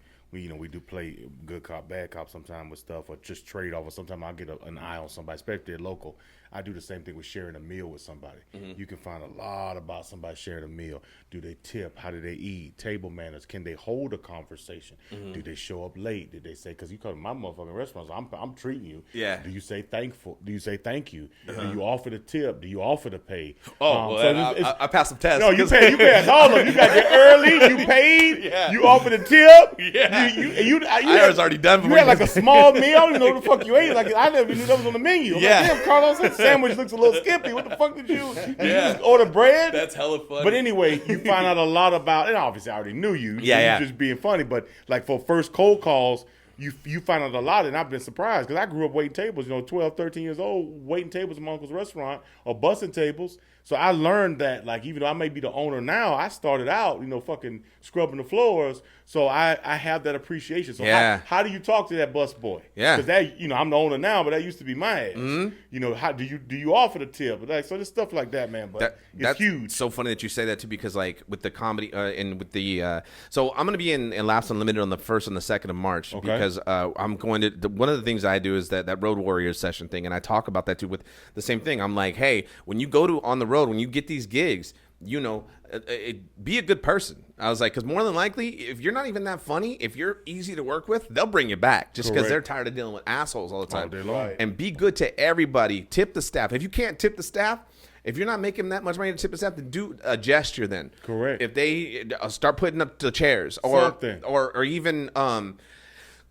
do play good cop, bad cop sometimes with stuff, or just trade off. Or sometimes I'll get an eye on somebody, especially if they're local. I do the same thing with sharing a meal with somebody. You can find a lot about somebody sharing a meal. Do they tip? How do they eat? Table manners. Can they hold a conversation? Do they show up late? Did they say, because you come to my motherfucking restaurants, I'm treating you. Yeah. Do you say thankful? Do you say thank you? Do you offer the tip? Do you offer to pay? I passed some tests. No, you passed all of them. You got there early. You paid. Yeah. You offered a tip. Yeah. I was already done You before had you- like a small meal. I don't even know what the fuck you ate. Like I never knew that was on the menu. I'm Yeah. like, damn, Carlos, that sandwich looks a little skimpy. What the fuck did you just order bread? That's hella funny. But anyway, you find out a lot about, and obviously I already knew you. So Yeah. you just being funny. But like for first cold calls, you find out a lot, and I've been surprised because I grew up waiting tables, 12, 13 years old, waiting tables in my uncle's restaurant or bussing tables. So I learned that, like, even though I may be the owner now, I started out, fucking scrubbing the floors. So I have that appreciation. So Yeah. how do you talk to that bus boy? Yeah. Because that, I'm the owner now, but that used to be my ass. How do you offer the tip? Like, so there's stuff like that, man. But That's huge. so funny that you say that too, because like with the comedy and with the so I'm gonna be in Laughs Unlimited on the 1st and the 2nd of March because I'm going to one of the things I do is that Road Warriors session thing, and I talk about that too with the same thing. I'm like, hey, when you go on the road, when you get these gigs, be a good person. I was like, because more than likely, if you're not even that funny, if you're easy to work with, they'll bring you back just because they're tired of dealing with assholes all the time. All day long. And be good to everybody. Tip the staff. If you can't tip the staff, if you're not making that much money to tip the staff, then do a gesture then. Correct. If they start putting up the chairs Something. or even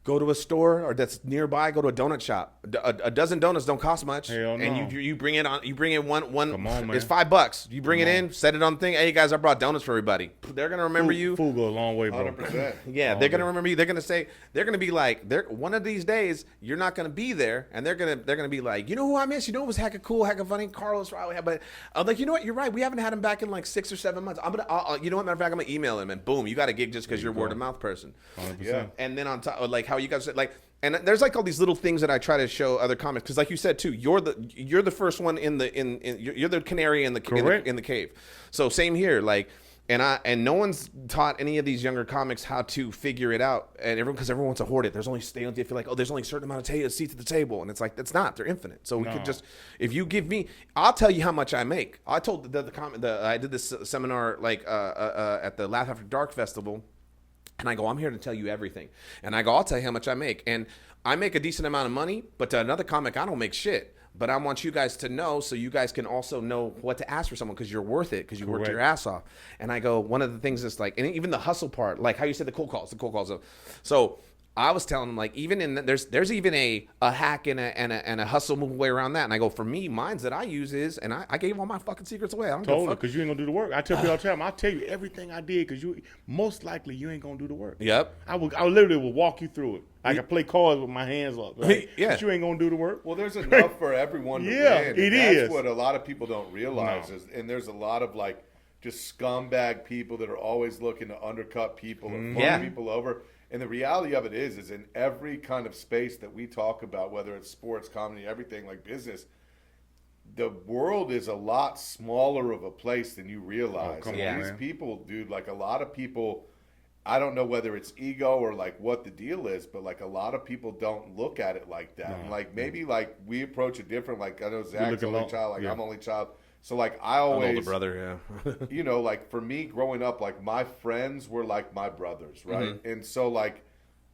go to a store or that's nearby, go to a donut shop. A dozen donuts don't cost much. Hell no. And you bring it on. You bring in one. Come on, man. It's $5. You bring it in, set it on the thing. Hey guys, I brought donuts for everybody. They're gonna remember you. Food goes a long way, bro. 100%. Yeah, they're gonna remember you. They're gonna be like, one of these days you're not gonna be there, and they're gonna be like, you know who I miss? You know what was hecka cool, hecka funny? Carlos Riley. But I'm like, you know what? You're right. We haven't had him back in like 6 or 7 months. You know what? Matter of fact, I'm gonna email him, and boom, you got a gig just because you're a word of mouth person. 100%. Yeah. And then on top, like how you guys said, like, and there's like all these little things that I try to show other comics because, like you said too, you're the first one you're the canary in the cave. So same here, like. And no one's taught any of these younger comics how to figure it out, and because everyone wants to hoard it. They feel like, there's only a certain amount of seats at the table, and it's like that's not. They're infinite. So we could just, if you give me, I'll tell you how much I make. I told I did this seminar like at the Laugh After Dark Festival, and I go, I'm here to tell you everything, and I go, I'll tell you how much I make, and I make a decent amount of money, but to another comic, I don't make shit. But I want you guys to know so you guys can also know what to ask for someone because you're worth it because you worked your ass off. And I go, one of the things is like, and even the hustle part, like how you said the cold calls. So I was telling them, like, even in there's even a hack and a hustle move way around that. And I go, for me, mine's that I use is, and I gave all my fucking secrets away. I don't give a Totally, fuck. because you ain't gonna do the work. I tell people all the time, I'll tell you everything I did, because you most likely you ain't gonna do the work. Yep. I literally will walk you through it. I can play cards with my hands up, right? Yeah. But you ain't gonna do the work. Well, there's enough for everyone to Yeah, win. it That's is. what a lot of people don't realize No. is, and there's a lot of like just scumbag people that are always looking to undercut people or fuck Yeah. people over. And the reality of it is in every kind of space that we talk about, whether it's sports, comedy, everything like business, the world is a lot smaller of a place than you realize. come And on, these man. people, dude, like a lot of people, I don't know whether it's ego or like what the deal is, but like a lot of people don't look at it like that. And like maybe like we approach it different. Like I know Zach's looking only long- child, like yeah. I'm only child. So like I I'm always, older brother, yeah. you know, like for me growing up, like my friends were like my brothers, right? Mm-hmm. And so like,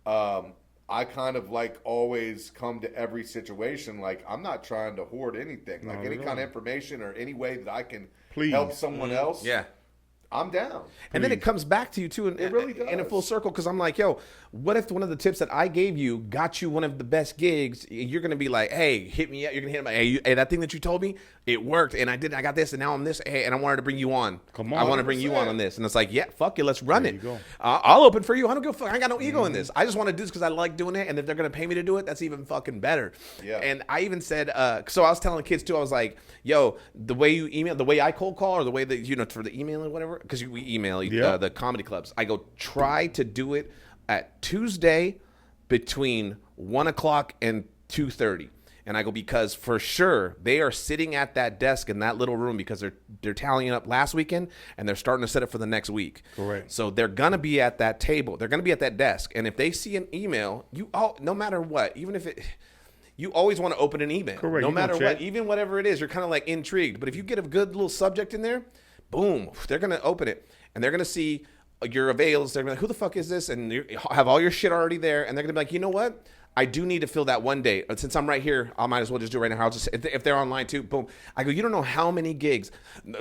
I kind of like always come to every situation like I'm not trying to hoard anything, like Not any at kind all. of information or any way that I can Please. help someone else. Mm-hmm. Yeah. I'm down. And then it comes back to you too, It really in a does. full circle. Because I'm like, yo, what if one of the tips that I gave you got you one of the best gigs? You're gonna be like, hey, hit me up. You're gonna hit me. Hey, that thing that you told me, it worked, and I got this, and now I'm this. Hey, and I wanted to bring you on. Come on, I want to bring you 100%. on this, and it's like, yeah, fuck it, let's run There it. you go. I'll open for you. I don't give a fuck. I ain't got no ego in this. I just want to do this because I like doing it, and if they're gonna pay me to do it, that's even fucking better. Yeah. And I even said, so I was telling the kids too. I was like, yo, the way you email, the way I cold call, or the way that for the email or whatever, because we email Yeah. the comedy clubs. I go try to do it at Tuesday between 1 o'clock and 2:30. And I go, because for sure they are sitting at that desk in that little room because they're tallying up last weekend and they're starting to set it for the next week. Correct. So they're gonna be at that table. They're gonna be at that desk. And if they see an email, no matter what, even if you always want to open an email. Correct. No You gonna matter check. what, even whatever it is, you're kind of like intrigued. But if you get a good little subject in there, boom, they're gonna open it and they're gonna see your avails. They're gonna be like, who the fuck is this? And you have all your shit already there. And they're gonna be like, you know what? I do need to fill that one day. Since I'm right here, I might as well just do it right now. I'll just, if they're online too, boom. I go, you don't know how many gigs.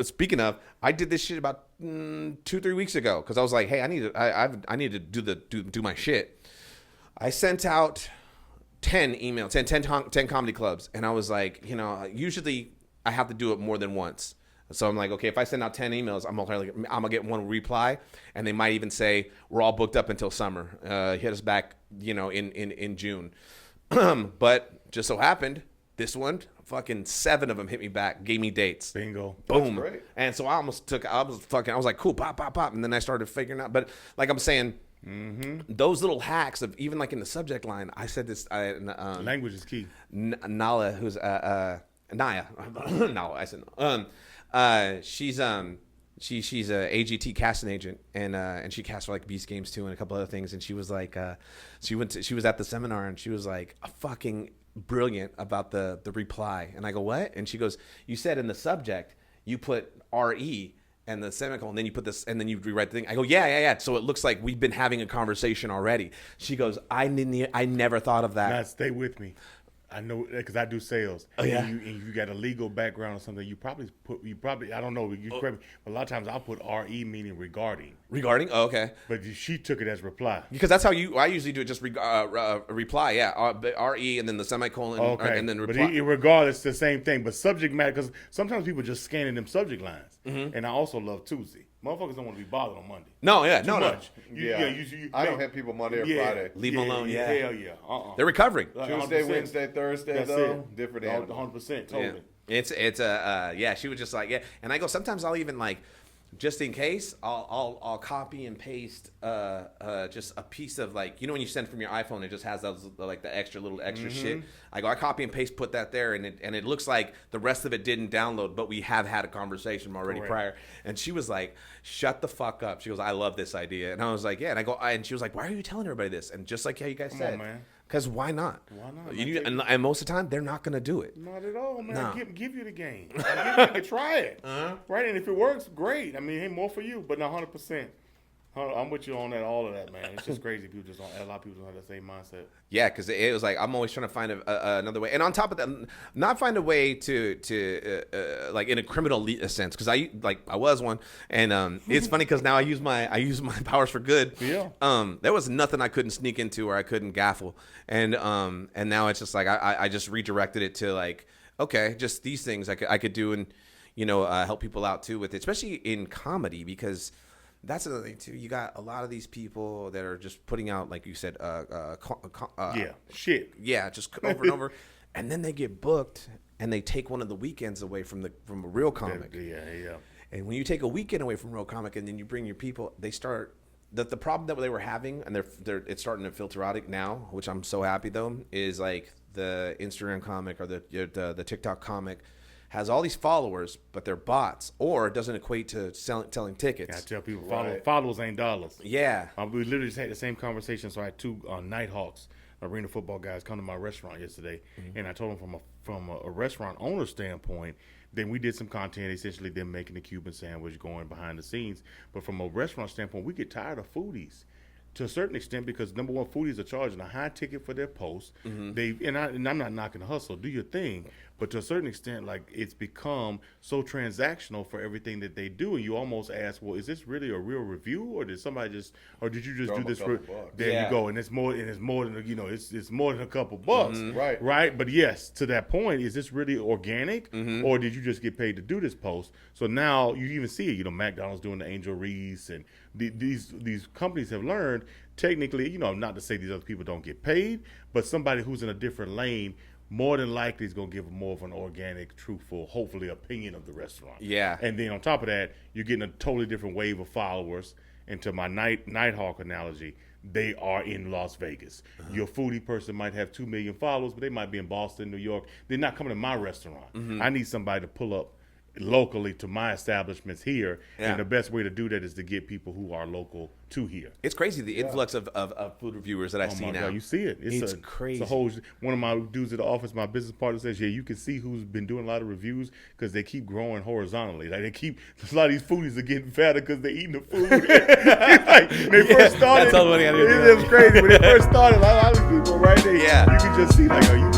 Speaking of, I did this shit about 2-3 weeks ago because I was like, hey, I need to do my shit. I sent out 10 emails, 10 comedy clubs, and I was like, usually I have to do it more than once. So I'm like, okay, if I send out 10 emails, I'm gonna get one reply, and they might even say we're all booked up until summer. Hit us back, in June. But just so happened, this one, fucking 7 of them hit me back, gave me dates. Bingo. Boom. great. And so I was like, cool, pop, pop, pop. And then I started figuring out, but like I'm saying, those little hacks of even like in the subject line, I said this, Language is key. Nala, who's Naya. No, I said she's she's a AGT casting agent, and she cast for like Beast Games too and a couple other things. And she was like, she was at the seminar and she was like fucking brilliant about the reply. And I go, what? And she goes, you said in the subject you put RE and the semicolon, and then you put this, and then you rewrite the thing. I go, yeah. So it looks like we've been having a conversation already. She goes, I never thought of that. Now stay with me. I know because I do sales. Oh, yeah? And you got a legal background or something. You probably I don't know. You correct me. But a lot of times I'll put RE meaning regarding. Regarding? Oh, okay. But she took it as reply. Because that's how I usually do it. Just reply, yeah, RE and then the semicolon, Okay. and then but reply. regardless, it's the same thing. But subject matter, because sometimes people just scanning them subject lines. And I also love Tuesday. Motherfuckers don't want to be bothered on Monday. No, yeah, Too no, much. I don't hit people Monday or Friday. Leave them alone, yeah. Hell yeah. They're recovering. Like, Tuesday, 100%. Wednesday, Thursday, That's though, it. different animal. 100%. Yeah. Totally. It's yeah. She was just like, yeah, and I go, sometimes I'll even like, just in case, I'll copy and paste just a piece of like, when you send from your iPhone, it just has those like the extra shit. I copy and paste, put that there, and it looks like the rest of it didn't download, but we have had a conversation already Correct. prior. And she was like, shut the fuck up. She goes, I love this idea, and I was like, yeah. And I go, and she was like, why are you telling everybody this? And just like how you guys Come said, on, man. because why not? Why not? And most of the time, they're not gonna do it. Not at all, man. No. Give you the game. Try it. Right? And if it works, great. I mean, hey, more for you, but not 100%. I'm with you on that, all of that, man. It's just crazy. A lot of people don't have the same mindset. Yeah, because it was like I'm always trying to find another way, and on top of that, not find a way to like in a criminal sense, because I was one, and it's funny because now I use my powers for good. Yeah. There was nothing I couldn't sneak into or I couldn't gaffle, and now it's just like I just redirected it to like, okay, just these things I could do and help people out too with it, especially in comedy, because that's another thing too. You got a lot of these people that are just putting out, like you said, shit. Yeah, just over and over, and then they get booked and they take one of the weekends away from a real comic. Yeah. And when you take a weekend away from real comic and then you bring your people, they start the problem that they were having, and it's starting to filter out now, which I'm so happy though, is like the Instagram comic or the TikTok comic has all these followers, but they're bots, or it doesn't equate to selling tickets. I tell people, Right. followers ain't dollars. Yeah. We literally just had the same conversation. So I had two Nighthawks, arena football guys, come to my restaurant yesterday, and I told them from a restaurant owner standpoint, then we did some content, essentially them making the Cuban sandwich, going behind the scenes. But from a restaurant standpoint, we get tired of foodies. To a certain extent, because number one, foodies are charging a high ticket for their posts. And I'm not knocking the hustle. Do your thing, but to a certain extent, like it's become so transactional for everything that they do, and you almost ask, well, is this really a real review, or did you just Throw do them a this for? couple bucks. There Yeah. you go, and it's more than it's more than a couple bucks, Right. Right. But yes, to that point, is this really organic, or did you just get paid to do this post? So now you even see it. McDonald's doing the Angel Reese, and these companies have learned. Technically, not to say these other people don't get paid, but somebody who's in a different lane more than likely is going to give more of an organic, truthful, hopefully opinion of the restaurant. Yeah. And then on top of that, you're getting a totally different wave of followers. And to my Nighthawk analogy, they are in Las Vegas. Your foodie person might have 2 million followers, but they might be in Boston, New York. They're not coming to my restaurant. I need somebody to pull up locally to my establishments here, Yeah. and the best way to do that is to get people who are local to here. It's crazy the influx of food reviewers that I see my now. God, you see it. It's crazy. It's a whole. One of my dudes at the office, my business partner, says, "Yeah, you can see who's been doing a lot of reviews because they keep growing horizontally. Like a lot of these foodies are getting fatter because they're eating the food." Like, they first started. that's all the money I do. It was crazy when they first started. A lot of these people, right? Yeah. You can just see like, are you